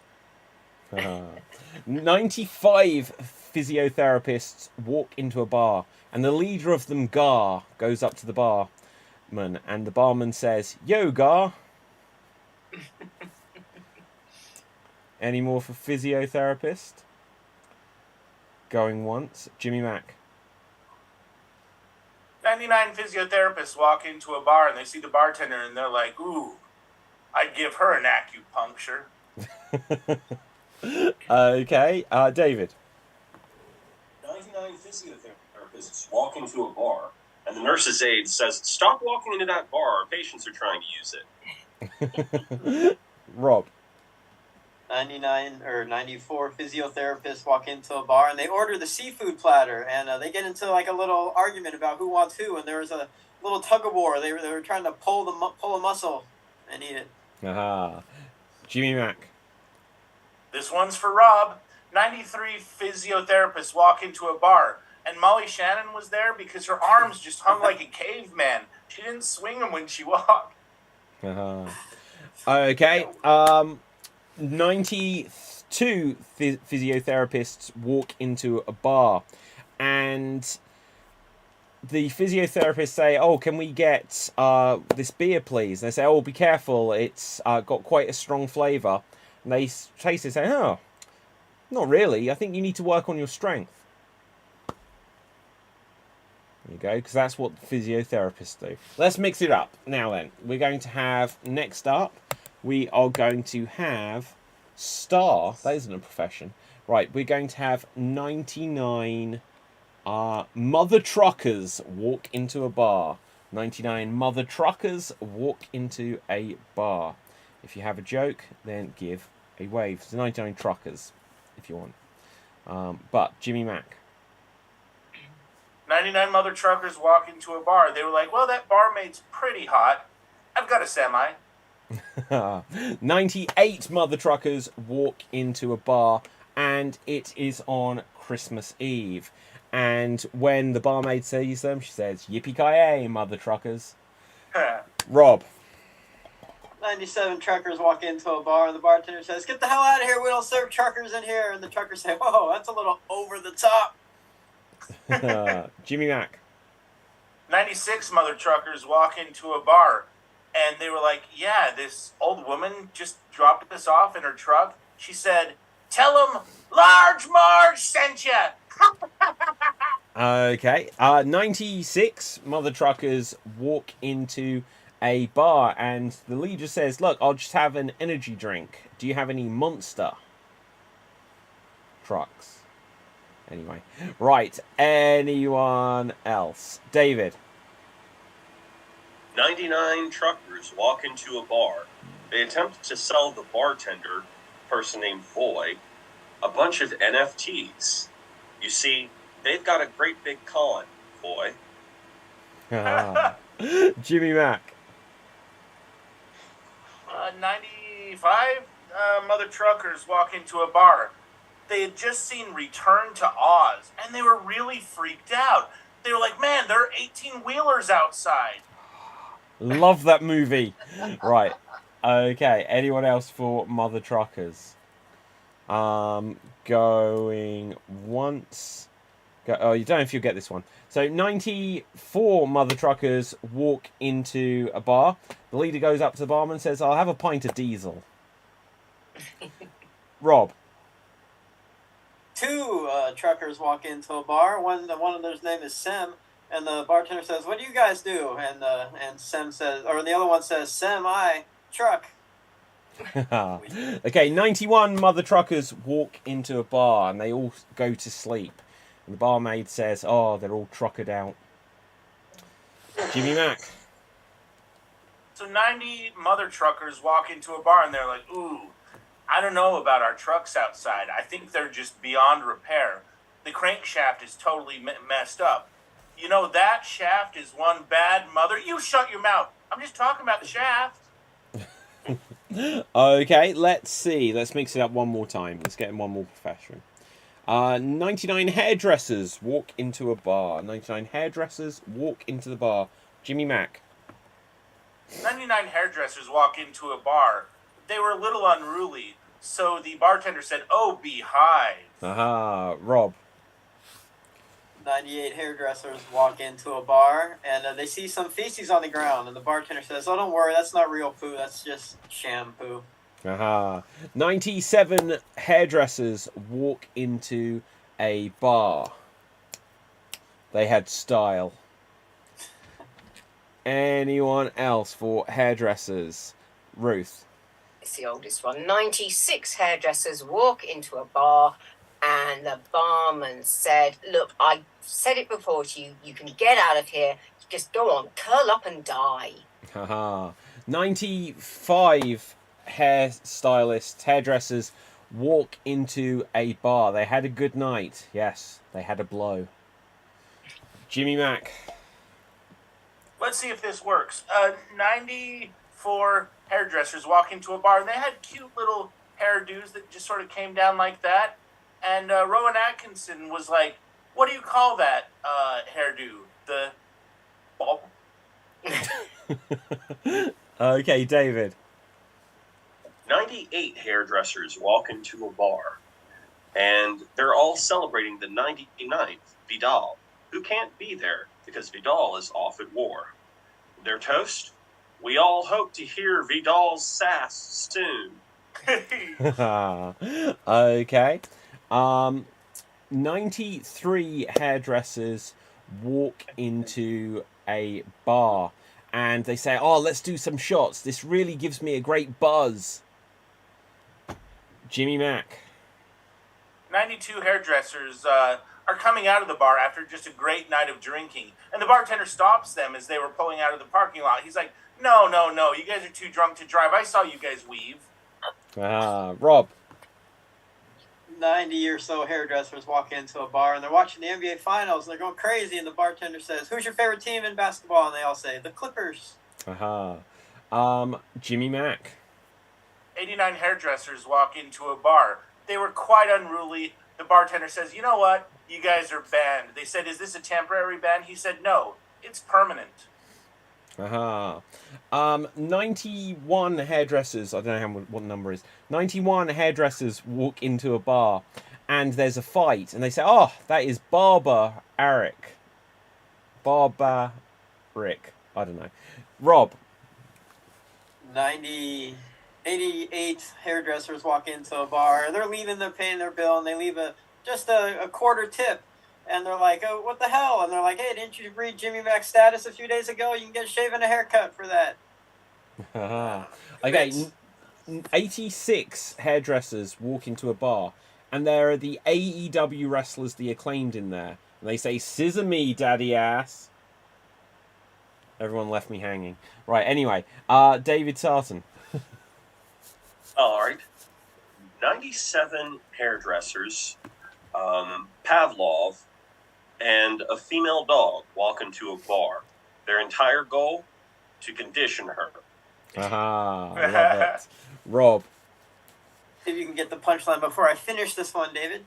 95 physiotherapists walk into a bar, and the leader of them, Gar, goes up to the barman, and the barman says, yo, Gar. Any more for physiotherapist? Going once. Jimmy Mack. 99 physiotherapists walk into a bar and they see the bartender and they're like, ooh, I'd give her an acupuncture. Okay, David. 99 physiotherapists walk into a bar, and the nurse's aide says, stop walking into that bar. Our patients are trying to use it. Rob. 99 or 94 physiotherapists walk into a bar, and they order the seafood platter, and they get into like a little argument about who wants who, and there was a little tug of war. They were trying to pull a muscle and eat it. Aha. Jimmy Mack. This one's for Rob. 93 physiotherapists walk into a bar, and Molly Shannon was there because her arms just hung like a caveman. She didn't swing them when she walked. Okay. 92 physiotherapists walk into a bar, and the physiotherapists say, oh, can we get this beer, please? And they say, oh, be careful, it's got quite a strong flavour. And they taste it and say, oh, not really. I think you need to work on your strength. There you go, because that's what physiotherapists do. Let's mix it up. Now then, we're going to have, next up, we are going to have Star. That isn't a profession. Right, we're going to have 99 mother truckers walk into a bar. 99 mother truckers walk into a bar. If you have a joke, then give a wave. So 99 truckers, if you want. But Jimmy Mack. 99 mother truckers walk into a bar. They were like, well, that barmaid's pretty hot. I've got a semi. 98 mother truckers walk into a bar, and it is on Christmas Eve. And when the barmaid sees them, she says, yippee-ki-yay, mother truckers. Rob. 97 truckers walk into a bar, and the bartender says, get the hell out of here, we don't serve truckers in here. And the truckers say, whoa, that's a little over the top. Jimmy Mack. 96 mother truckers walk into a bar, and they were like, yeah, this old woman just dropped us off in her truck. She said, tell them Large Marge sent you. Okay. 96 mother truckers walk into a bar, and the leader says, look, I'll just have an energy drink. Do you have any Monster trucks? Anyway. Right. Anyone else? David. 99 truckers walk into a bar, They attempt to sell the bartender, person named Boy, a bunch of NFTs. You see, they've got a great big con, Boy. Jimmy Mac. 95, mother truckers walk into a bar. They had just seen Return to Oz, and they were really freaked out. They were like, man, there are 18-wheelers outside. Love that movie. Right. Okay. Anyone else for Mother Truckers? Going once. Oh, you don't know if you'll get this one. So 94 Mother Truckers walk into a bar. The leader goes up to the barman and says, I'll have a pint of diesel. Rob. 2 truckers walk into a bar. One of them's name is Sem, and the bartender says, "What do you guys do?" And Sem says, or the other one says, "Sem, I truck." Okay, 91 Mother Truckers walk into a bar and they all go to sleep. And the barmaid says, "Oh, they're all truckered out." Jimmy Mac. So 90 mother truckers walk into a bar, and they're like, ooh, I don't know about our trucks outside. I think they're just beyond repair. The crankshaft is totally messed up. You know, that shaft is one bad mother. You shut your mouth. I'm just talking about the shaft. Okay, let's see. Let's mix it up one more time. Let's get in one more profession. 99 hairdressers walk into a bar. 99 hairdressers walk into the bar. Jimmy Mac. 99 hairdressers walk into a bar. They were a little unruly, so the bartender said, oh, beehive. Aha, Rob. 98 hairdressers walk into a bar, and they see some feces on the ground, and the bartender says, "Oh, don't worry, that's not real poo, that's just shampoo." Aha. 97 hairdressers walk into a bar. They had style. Anyone else for hairdressers? Ruth. It's the oldest one. 96 hairdressers walk into a bar, and the barman said, look, I said it before to you, you can get out of here. Just go on, curl up and die. Haha. 95 hairstylists, hairdressers walk into a bar. They had a good night. Yes, they had a blow. Jimmy Mac. Let's see if this works. 94 hairdressers walk into a bar, and they had cute little hairdos that just sort of came down like that. And Rowan Atkinson was like, what do you call that hairdo? The bob? Okay, David. 98 hairdressers walk into a bar, and they're all celebrating the 99th Vidal, who can't be there because Vidal is off at war. Their toast? We all hope to hear Vidal's sass soon. Okay. 93 hairdressers walk into a bar and they say, oh, let's do some shots. This really gives me a great buzz. Jimmy Mac. 92 hairdressers are coming out of the bar after just a great night of drinking. And the bartender stops them as they were pulling out of the parking lot. He's like, no, you guys are too drunk to drive. I saw you guys weave. Rob. 90 or so hairdressers walk into a bar, and they're watching the NBA Finals, and they're going crazy, and the bartender says, who's your favorite team in basketball? And they all say, the Clippers. Jimmy Mac. 89 hairdressers walk into a bar. They were quite unruly. The bartender says, you know what? You guys are banned. They said, is this a temporary ban? He said, no, it's permanent. 91 hairdressers, I don't know what the number is. 91 hairdressers walk into a bar and there's a fight and they say, oh, that is barbaric. I don't know. Rob. 88 hairdressers walk into a bar. They're leaving, they're paying their bill, and they leave just a quarter tip. And they're like, oh, what the hell? And they're like, hey, didn't you read Jimmy Mac's status a few days ago? You can get a shave and a haircut for that. Okay, 86 hairdressers walk into a bar, and there are the AEW wrestlers, the Acclaimed, in there. And they say, scissor me, daddy ass. Everyone left me hanging. Right, anyway, David Sarton. All right. 97 hairdressers, Pavlov, and a female dog walk into a bar. Their entire goal? To condition her. Aha, I love it. Rob. See if you can get the punchline before I finish this one, David.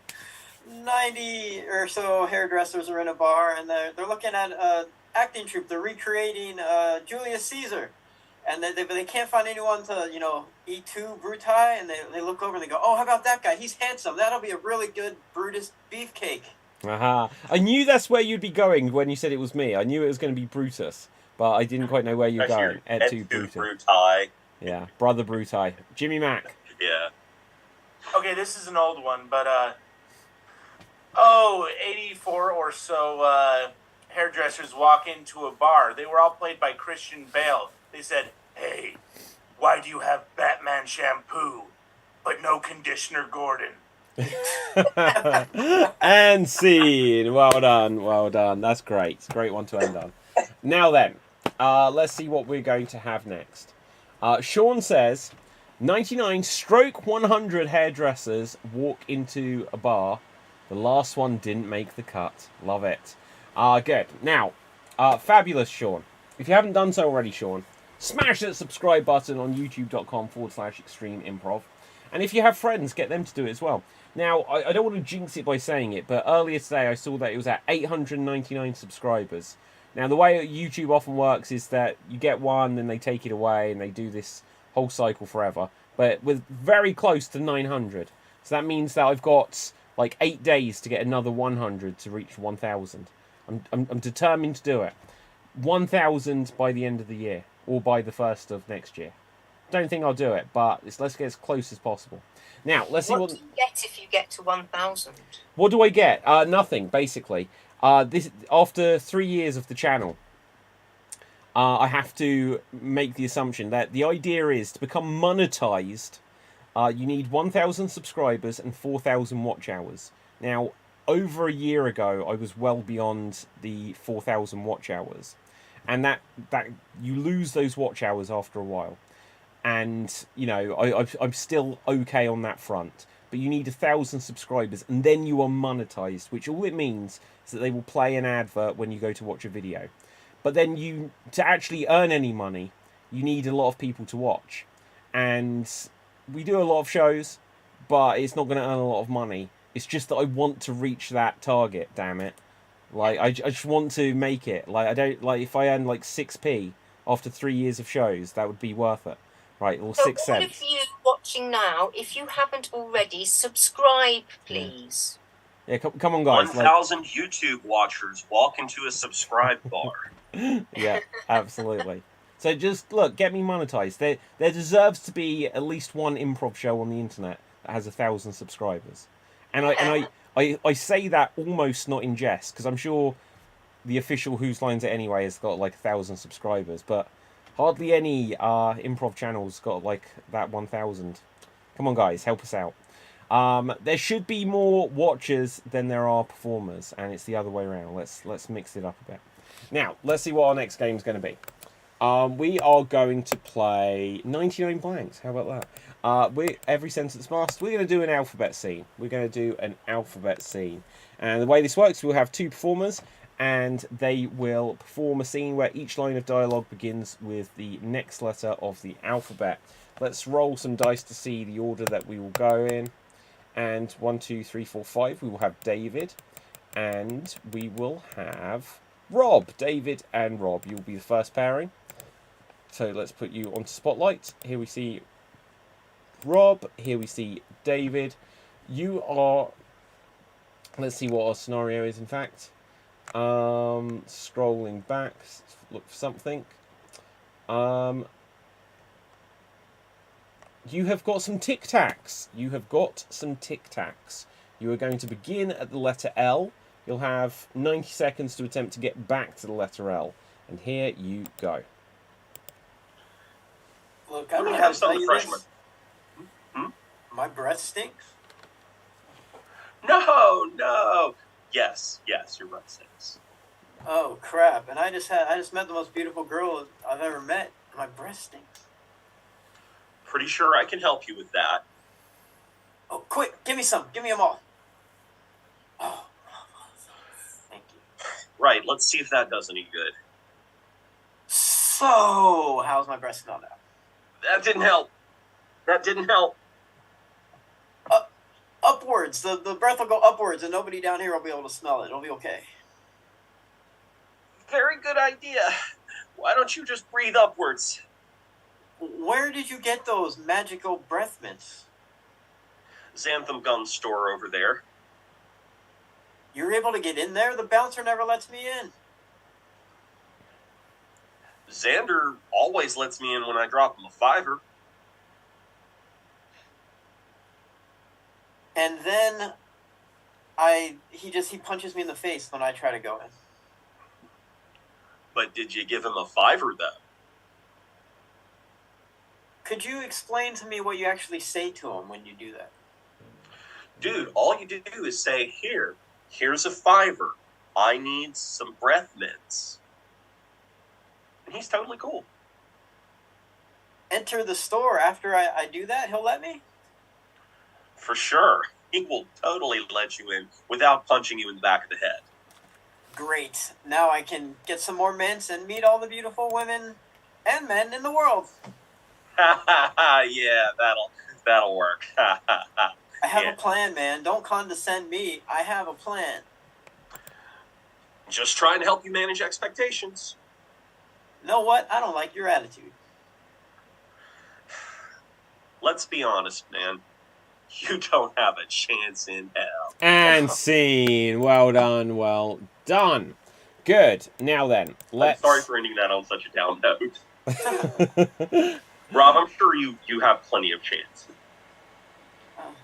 90 or so hairdressers are in a bar, and they're looking at an acting troupe. They're recreating Julius Caesar. And they can't find anyone to, eat two Brutai, and they look over and they go, oh, how about that guy? He's handsome. That'll be a really good Brutus beefcake. Aha. I knew that's where you'd be going when you said it was me. I knew it was going to be Brutus, but I didn't quite know where you were going. Et tu, Brutai. Yeah, Brother Brutai. Jimmy Mack. Yeah. Okay, this is an old one, but 84 or so hairdressers walk into a bar. They were all played by Christian Bale. They said, hey, why do you have Batman shampoo, but no conditioner Gordon? And scene. Well done, well done. That's great. It's a great one to end on. Now then, let's see what we're going to have next. Sean says, 99/100 hairdressers walk into a bar. The last one didn't make the cut. Love it. Good. Now, fabulous, Sean. If you haven't done so already, Sean, smash that subscribe button on youtube.com/extremeimprov. And if you have friends, get them to do it as well. Now, I don't want to jinx it by saying it, but earlier today I saw that it was at 899 subscribers. Now, the way YouTube often works is that you get one, then they take it away, and they do this whole cycle forever. But we're very close to 900. So that means that I've got like 8 days to get another 100 to reach 1,000. I'm determined to do it. 1,000 by the end of the year, or by the 1st of next year. Don't think I'll do it, but let's get as close as possible. Now, let's see what do you get if you get to 1,000? What do I get? Nothing, basically. This after 3 years of the channel, I have to make the assumption that the idea is to become monetized. You need 1,000 subscribers and 4,000 watch hours. Now, over a year ago, I was well beyond the 4,000 watch hours, and that you lose those watch hours after a while. And I'm still okay on that front, but you need 1,000 subscribers, and then you are monetized, which all it means is that they will play an advert when you go to watch a video. But then to actually earn any money, you need a lot of people to watch, and we do a lot of shows, but it's not going to earn a lot of money. It's just that I want to reach that target. Damn it! Like I just want to make it. Like I don't like if I earn like 6p after 3 years of shows, that would be worth it. Right, or so 6 cents. All of you watching now, if you haven't already, subscribe, please. Yeah, come on, guys. 1,000 YouTube watchers walk into a subscribe bar. Yeah, absolutely. So just look, get me monetized. There deserves to be at least one improv show on the internet that has 1,000 subscribers, and I say that almost not in jest, because I'm sure the official Whose Lines It Anyway has got like 1,000 subscribers, but hardly any improv channels got like that 1,000. Come on, guys, help us out. There should be more watchers than there are performers, and it's the other way around. Let's mix it up a bit. Now, let's see what our next game is going to be. We are going to play 99 blanks. How about that? Every sentence master. We're going to do an alphabet scene. And the way this works, we'll have 2 performers, and they will perform a scene where each line of dialogue begins with the next letter of the alphabet. Let's roll some dice to see the order that we will go in. And 1, 2, 3, 4, 5, we will have David, and we will have Rob. David and Rob, you'll be the first pairing. So let's put you onto Spotlight. Here we see Rob, here we see David. You are, let's see what our scenario is in fact. Scrolling back, look for something. You have got some Tic Tacs. You are going to begin at the letter L. You'll have 90 seconds to attempt to get back to the letter L. And here you go. Look, I'm going to have some freshmen. My breath stinks. No. Yes, your breath stinks. Oh crap! And I just met the most beautiful girl I've ever met. My breath stinks. Pretty sure I can help you with that. Oh, quick, give me some. Give me them all. Oh, thank you. Right, let's see if that does any good. So, how's my breast smell now? That didn't help. That didn't help. Upwards. The breath will go upwards, and nobody down here will be able to smell it. It'll be okay. Very good idea. Why don't you just breathe upwards? Where did you get those magical breath mints? Xanthem Gun store over there. You're able to get in there? The bouncer never lets me in. Xander always lets me in when I drop him a $5. And then he punches me in the face when I try to go in. But did you give him a $5 though? Could you explain to me what you actually say to him when you do that? Dude, all you do is say, here's a $5. I need some breath mints. And he's totally cool. Enter the store after I do that? He'll let me? For sure. He will totally let you in without punching you in the back of the head. Great. Now I can get some more mints and meet all the beautiful women and men in the world. Yeah, that'll work. I have Yeah. a plan, man. Don't condescend me. I have a plan. Just trying to help you manage expectations. Know what? I don't like your attitude. Let's be honest, man. You don't have a chance in hell. And scene. Well done, well done. Good. Now then, let's... I'm sorry for ending that on such a down note. Rob, I'm sure you have plenty of chance.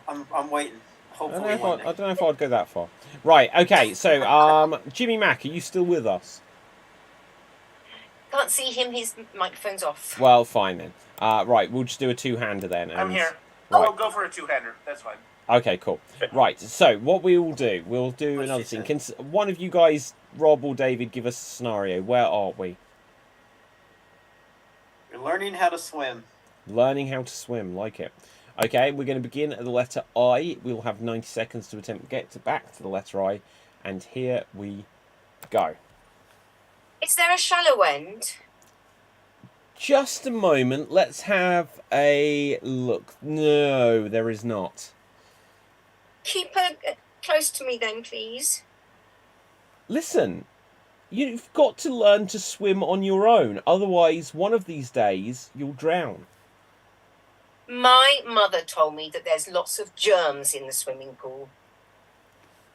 I'm waiting. I Hopefully don't know if I'd go that far. Right, okay, so, Jimmy Mack, are you still with us? Can't see him. His microphone's off. Well, fine then. Right, we'll just do a two-hander then. I'm here. Right. I'll go for a two-hander. That's fine. Okay, cool. Right, so what we will do, we'll do What's another she thing. Can one of you guys, Rob or David, give us a scenario? Where are we? You're learning how to swim. Learning how to swim, like it. Okay, we're going to begin at the letter I. We'll have 90 seconds to attempt to get back to the letter I. And here we go. Is there a shallow end? Just a moment, let's have a look. No, there is not. Keep her close to me then, please. Listen, you've got to learn to swim on your own. Otherwise, one of these days, you'll drown. My mother told me that there's lots of germs in the swimming pool.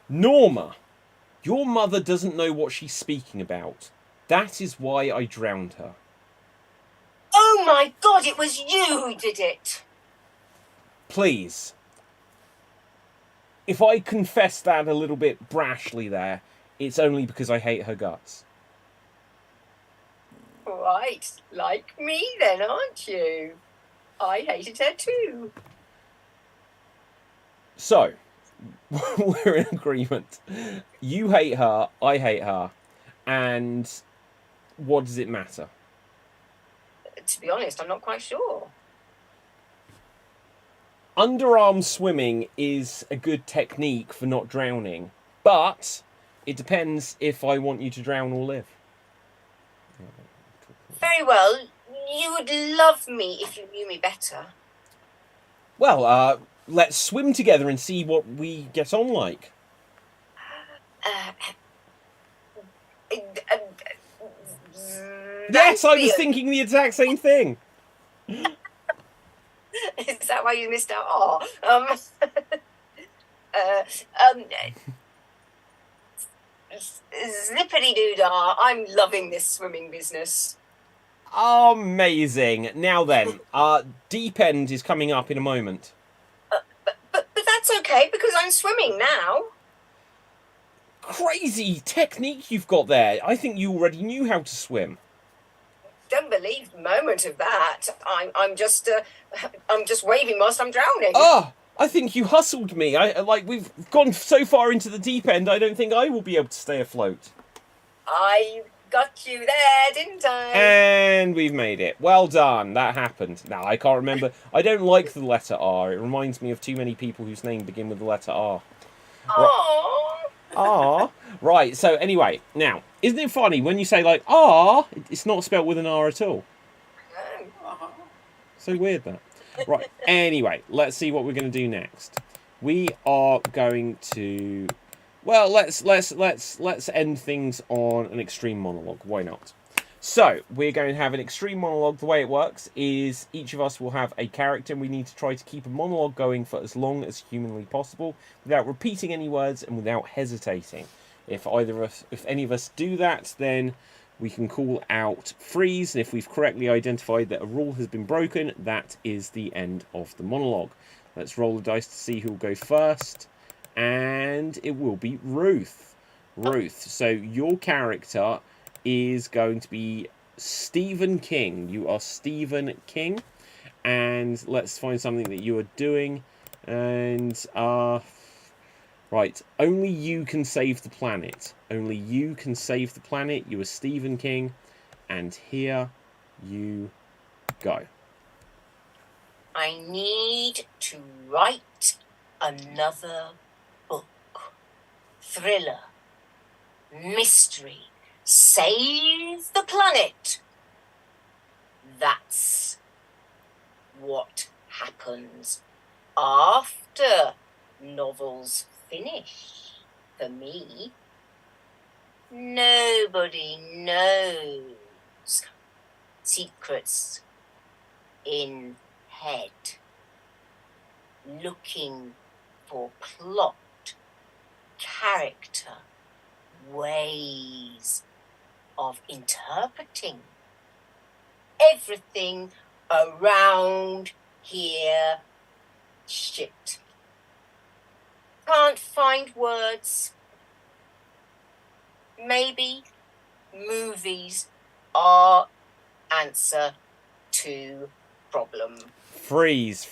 Norma, your mother doesn't know what she's speaking about. That is why I drowned her. Oh my God, it was you who did it. Please. If I confess that a little bit brashly there, it's only because I hate her guts. Right, like me then, aren't you? I hated her too. So, we're in agreement. You hate her, I hate her, and what does it matter? To be honest, I'm not quite sure. Underarm swimming is a good technique for not drowning, but it depends if I want you to drown or live. Very well. You would love me if you knew me better. Well, let's swim together and see what we get on like. Yes, I was thinking the exact same thing. Is that why you missed out? Oh, zippity doo dah! I'm loving this swimming business. Amazing. Now then, deep end is coming up in a moment. But that's okay because I'm swimming now. Crazy technique you've got there. I think you already knew how to swim. Don't believe the moment of that. I'm just waving whilst I'm drowning. Ah, I think you hustled me. We've gone so far into the deep end, I don't think I will be able to stay afloat. I got you there, didn't I? And we've made it. Well done. That happened. Now, I can't remember. I don't like the letter R. It reminds me of too many people whose name begin with the letter R. Ah, right. So anyway, now, isn't it funny when you say like ah, it's not spelled with an R at all? So weird that. Right. Anyway, let's see what we're going to do next. We are going to, well, let's end things on an extreme monologue. Why not? So we're going to have an extreme monologue. The way it works is each of us will have a character, and we need to try to keep a monologue going for as long as humanly possible without repeating any words and without hesitating. If any of us do that, then we can call out freeze, and if we've correctly identified that a rule has been broken, that is the end of the monologue. Let's roll the dice to see who will go first, and it will be Ruth. Ruth, so your character is going to be Stephen King. You are Stephen King, and let's find something that you are doing, and right, only you can save the planet. Only you can save the planet. You are Stephen King, and here you go. I need to write another book. Thriller. Mystery. Save the planet. That's what happens after novels finish. For me, nobody knows secrets in head. Looking for plot, character, ways of interpreting. Everything around here shit. Can't find words. Maybe movies are answer to problem. Freeze.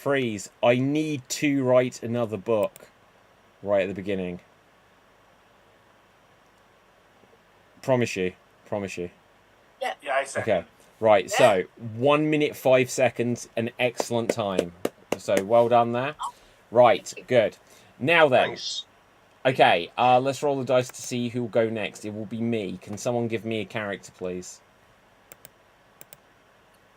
I need to write another book right at the beginning. Promise you. Yeah, I second. Okay. Right, Yeah. so 1 minute 5 seconds, an excellent time. So well done there. Right, good. Now then. Nice. Okay, let's roll the dice to see who will go next. It will be me. Can someone give me a character, please?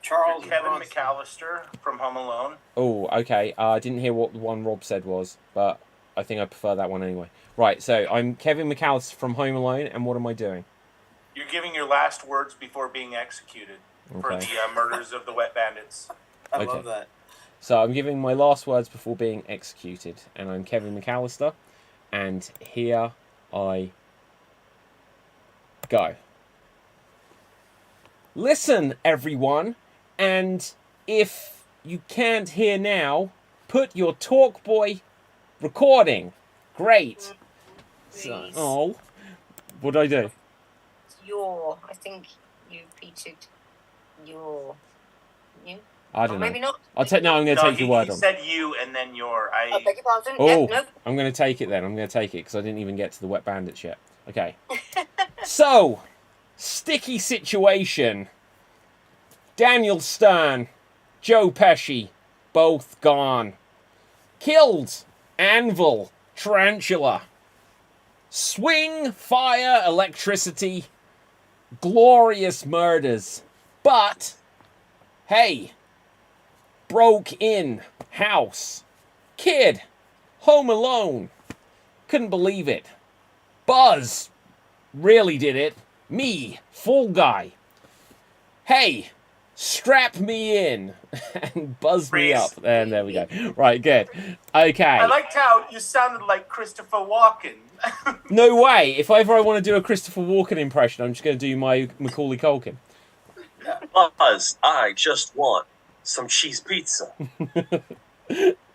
Charles Kevin Bronson. McAllister from Home Alone. Oh, okay. I didn't hear what the one Rob said was, but I think I prefer that one anyway. Right, so I'm Kevin McAllister from Home Alone, and what am I doing? You're giving your last words before being executed for Okay. the murders of the Wet Bandits. I Okay. love that. So I'm giving my last words before being executed, and I'm Kevin McAllister, and here I go. Listen, everyone, and if you can't hear now, put your TalkBoy recording. Great. So, Please. oh, what did I do? I think you repeated you. I don't know. Maybe not. I'm going to take your word he on. said you and then your. I beg your pardon. Oh, Yeah, no. I'm going to take it then. I'm going to take it because I didn't even get to the Wet Bandits yet. Okay. So, sticky situation. Daniel Stern, Joe Pesci, both gone. Killed, anvil, tarantula. Swing, fire, electricity. Glorious murders. But, hey, broke in, house, kid, home alone. Couldn't believe it. Buzz really did it. Me, fall guy. Hey, strap me in and buzz me up. And there we go. Right, good. Okay. I liked how you sounded like Christopher Walken. No way. If ever I want to do a Christopher Walken impression, I'm just going to do my Macaulay Culkin. Buzz, I just want some cheese pizza.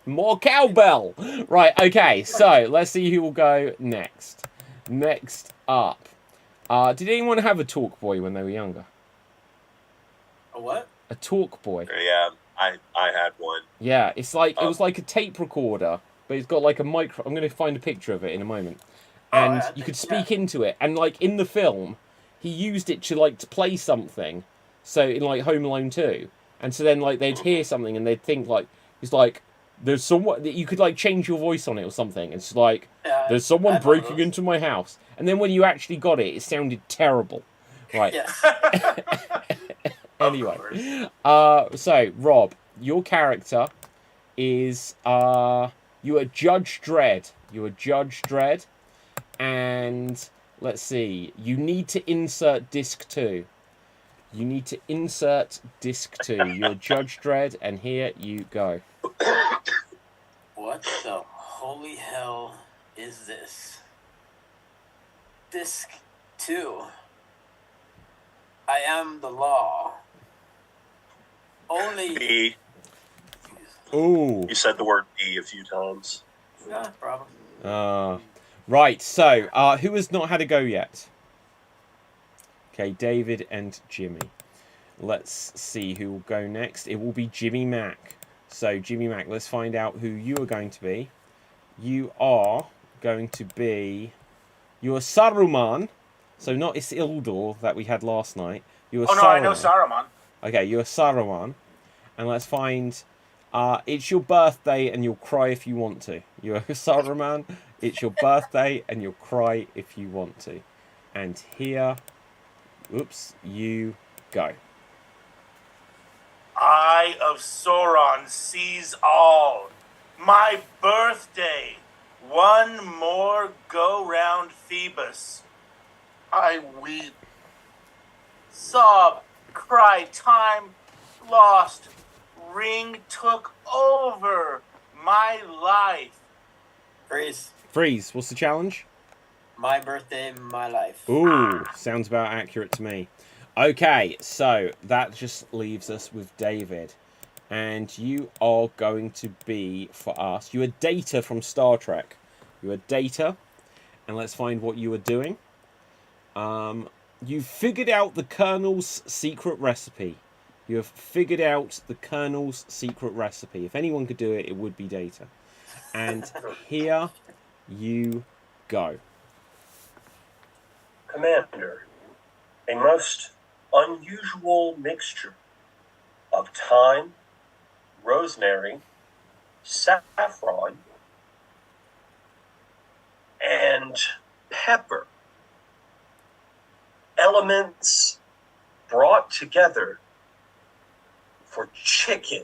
More cowbell. Right, okay. So, let's see who will go next. Next up. Did anyone have a talk boy when they were younger? A what? A talk boy. Yeah, I had one. Yeah, it's like it was like a tape recorder, but it's got like a micro. I'm going to find a picture of it in a moment, and I you could think- speak into it. And like in the film, he used it to play something. So in like Home Alone 2, and so then like they'd hear something and they'd think like it's like there's someone that you could like change your voice on it or something. It's like there's someone breaking into my house, and then when you actually got it, it sounded terrible. Right. Yes. Anyway, so Rob, your character is you are Judge Dredd. You are Judge Dredd, and let's see. You need to insert disc 2. You need to insert disc 2. You're Judge Dredd, and here you go. What the holy hell is this? Disc 2. I am the law. Only. B. Ooh. You said the word B a few times. No problem. Right, so who has not had a go yet? Okay, David and Jimmy. Let's see who will go next. It will be Jimmy Mac. So, Jimmy Mac, let's find out who you are going to be. You are going to be... You're Saruman. So, not Isildur that we had last night. You're Oh, no, Saruman. I know Saruman. Okay, you're Saruman. And let's find... it's your birthday and you'll cry if you want to. You're Saruman. It's your birthday and you'll cry if you want to. And here... Oops, you go. Eye of Sauron sees all. My birthday. One more go round Phoebus. I weep. Sob, cry, time lost. Ring took over my life. Freeze. Freeze, what's the challenge? My birthday, my life. Ooh, sounds about accurate to me. Okay, so that just leaves us with David. And you are going to be, for us, you are Data from Star Trek. You are Data. And let's find what you are doing. You figured out the Colonel's secret recipe. You have figured out the Colonel's secret recipe. If anyone could do it, it would be Data. And here you go. Commander, a most unusual mixture of thyme, rosemary, saffron, and pepper. Elements brought together for chicken.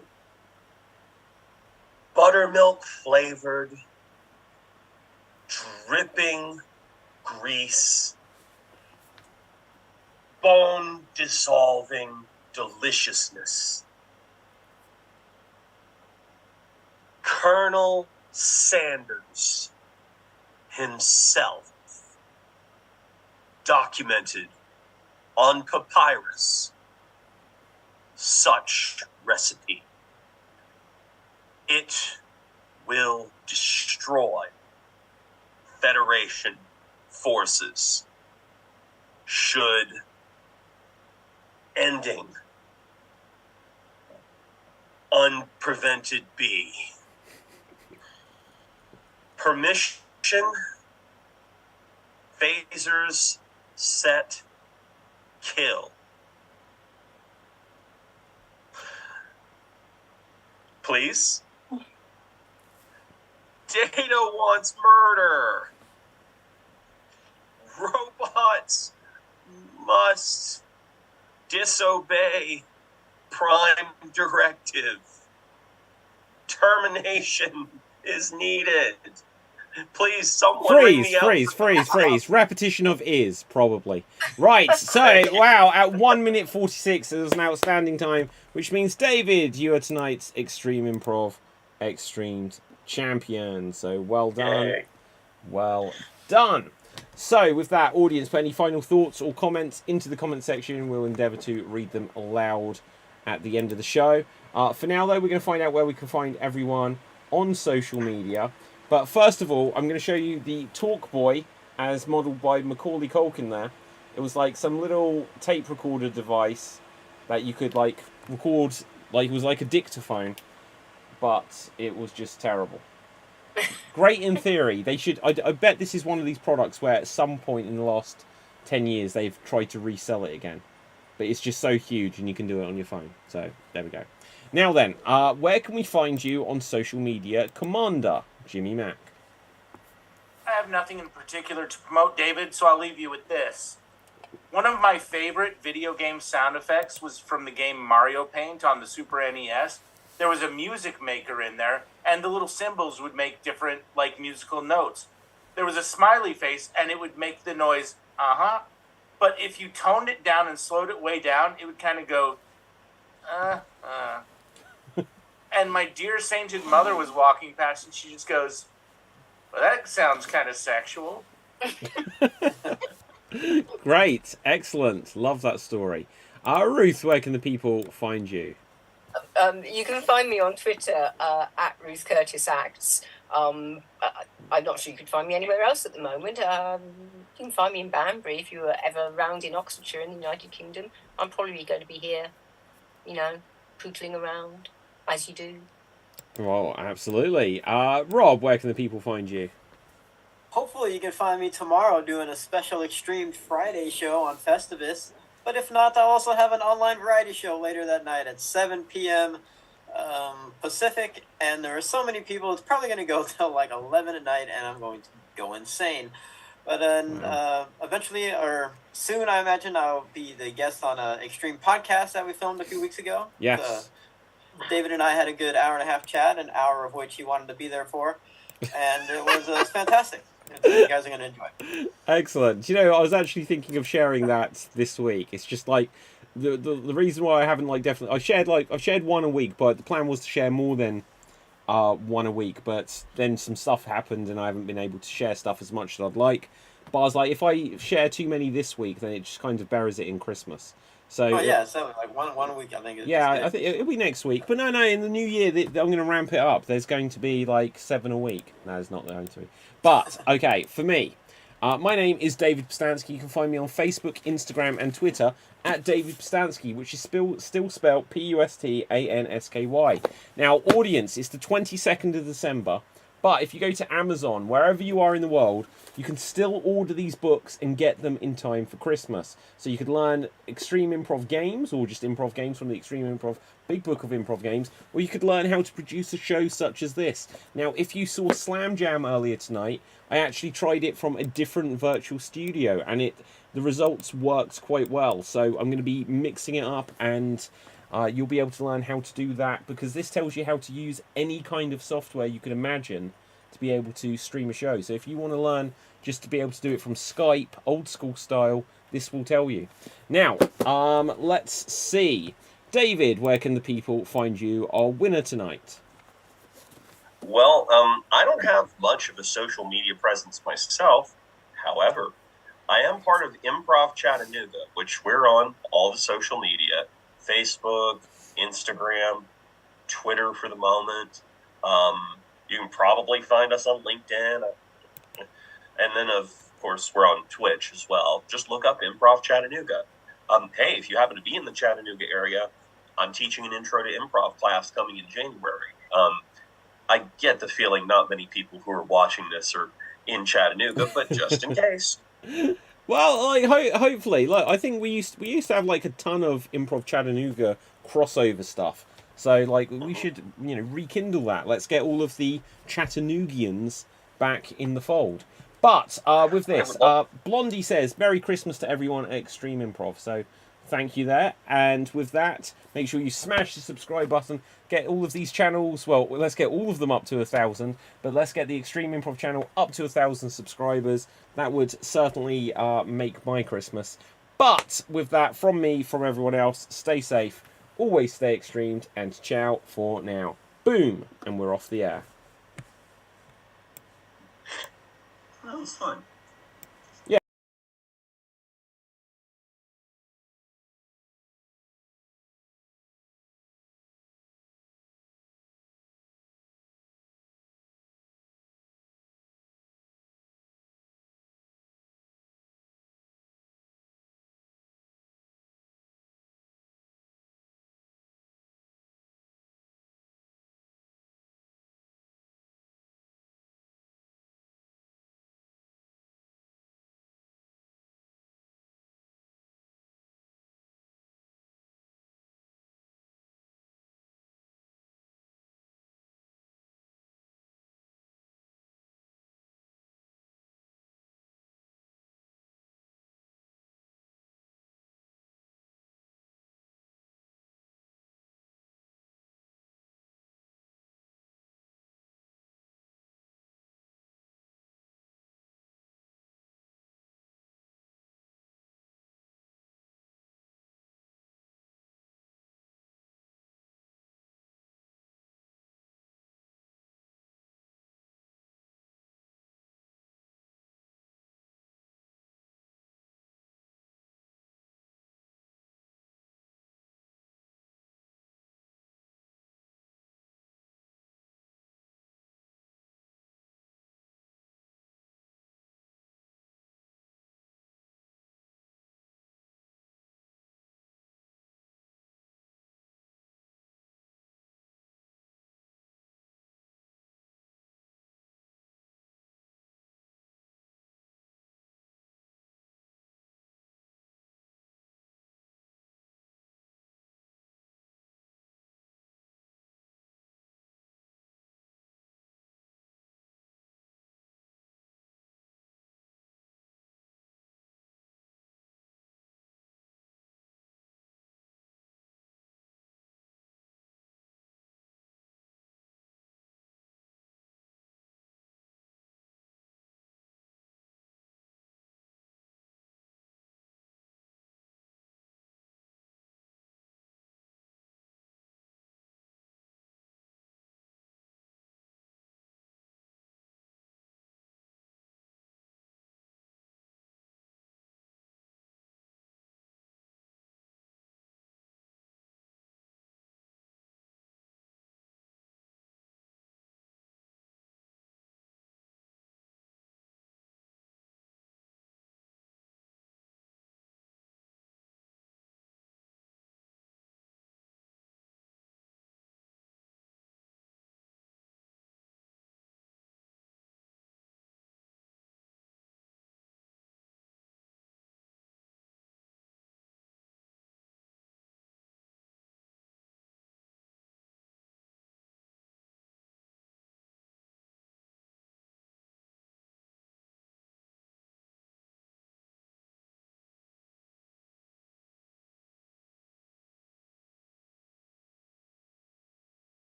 Buttermilk flavored, dripping grease, bone dissolving deliciousness. Colonel Sanders himself documented on papyrus such recipe. It will destroy Federation forces should ending unprevented be. Permission, phasers, set, kill. Please? Data wants murder. Robots must disobey prime directive. Termination is needed. Please, someone ring me out. Freeze. Repetition of is, probably. Right, so, wow, at 1 minute 46, it was an outstanding time, which means, David, you are tonight's Extreme Improv Extremed champion. So, well done. Yay. Well done. So, with that, audience, put any final thoughts or comments into the comment section. We'll endeavour to read them aloud at the end of the show. For now, though, we're going to find out where we can find everyone on social media. But first of all, I'm going to show you the Talk Boy as modelled by Macaulay Culkin there. It was like some little tape recorder device that you could like record, like it was like a dictaphone, but it was just terrible. Great in theory. They should. I bet this is one of these products where at some point in the last 10 years they've tried to resell it again. but it's just so huge, and you can do it on your phone. So there we go. Now then, where can we find you on social media, Commander Jimmy Mack? I have nothing in particular to promote, David, so I'll leave you with this. One of my favorite video game sound effects was from the game Mario Paint on the Super NES. There was a music maker in there, and the little symbols would make different, like, musical notes. There was a smiley face, and it would make the noise, uh-huh. But if you toned it down and slowed it way down, it would kind of go, And my dear sainted mother was walking past, and she just goes, well, that sounds kind of sexual. Great, excellent, love that story. Ruth, where can the people find you? You can find me on Twitter at Ruth Curtis Acts. I'm not sure you could find me anywhere else at the moment. You can find me in Banbury if you were ever around in Oxfordshire in the United Kingdom. I'm probably going to be here, pootling around as you do. Well, absolutely. Rob, where can the people find you? Hopefully you can find me tomorrow doing a special Extreme Friday show on Festivus. But if not, I'll also have an online variety show later that night at 7 p.m. Pacific. And there are so many people, it's probably going to go till like 11 at night, and I'm going to go insane. But then eventually, or soon, I imagine, I'll be the guest on an Extreme podcast that we filmed a few weeks ago. Yes. David and I had a good hour and a half chat, an hour of which he wanted to be there for. And it was fantastic. You guys are going to enjoy. Excellent. I was actually thinking of sharing that this week. It's just like the reason why I haven't definitely I've shared one a week, but the plan was to share more than one a week. But then some stuff happened, and I haven't been able to share stuff as much as I'd like. But I was like, if I share too many this week, then it just kind of buries it in Christmas. So so like one a week, I think. I think it'll be next week. But no, in the new year, I'm going to ramp it up. There's going to be like 7 a week. No, it's not going to be. But, okay, for me, my name is David Postansky. You can find me on Facebook, Instagram, and Twitter at David Postansky, which is still spelled Pustansky. Now, audience, it's the 22nd of December. But if you go to Amazon, wherever you are in the world, you can still order these books and get them in time for Christmas. So you could learn Extreme Improv Games, or just Improv Games from the Extreme Improv Big Book of Improv Games, or you could learn how to produce a show such as this. Now, if you saw Slam Jam earlier tonight, I actually tried it from a different virtual studio, and the results worked quite well. So I'm going to be mixing it up, and you'll be able to learn how to do that, because this tells you how to use any kind of software you can imagine to be able to stream a show. So if you want to learn just to be able to do it from Skype, old school style, this will tell you. Now, let's see. David, where can the people find you, our winner tonight? Well, I don't have much of a social media presence myself. However, I am part of Improv Chattanooga, which we're on all the social media. Facebook, Instagram, Twitter for the moment. You can probably find us on LinkedIn. And then, of course, we're on Twitch as well. Just look up Improv Chattanooga. Hey, if you happen to be in the Chattanooga area, I'm teaching an intro to improv class coming in January. I get the feeling not many people who are watching this are in Chattanooga, but just in case. Well, hopefully, I think we used to have a ton of Improv Chattanooga crossover stuff. So we should rekindle that. Let's get all of the Chattanoogians back in the fold. But with this, Blondie says Merry Christmas to everyone at Extreme Improv. So thank you there. And with that, make sure you smash the subscribe button. Get all of these channels. Well, let's get all of them up to 1,000. But let's get the Extreme Improv channel up to 1,000 subscribers. That would certainly make my Christmas. But with that, from me, from everyone else, stay safe, always stay extremed, and ciao for now. Boom, and we're off the air. That was fun.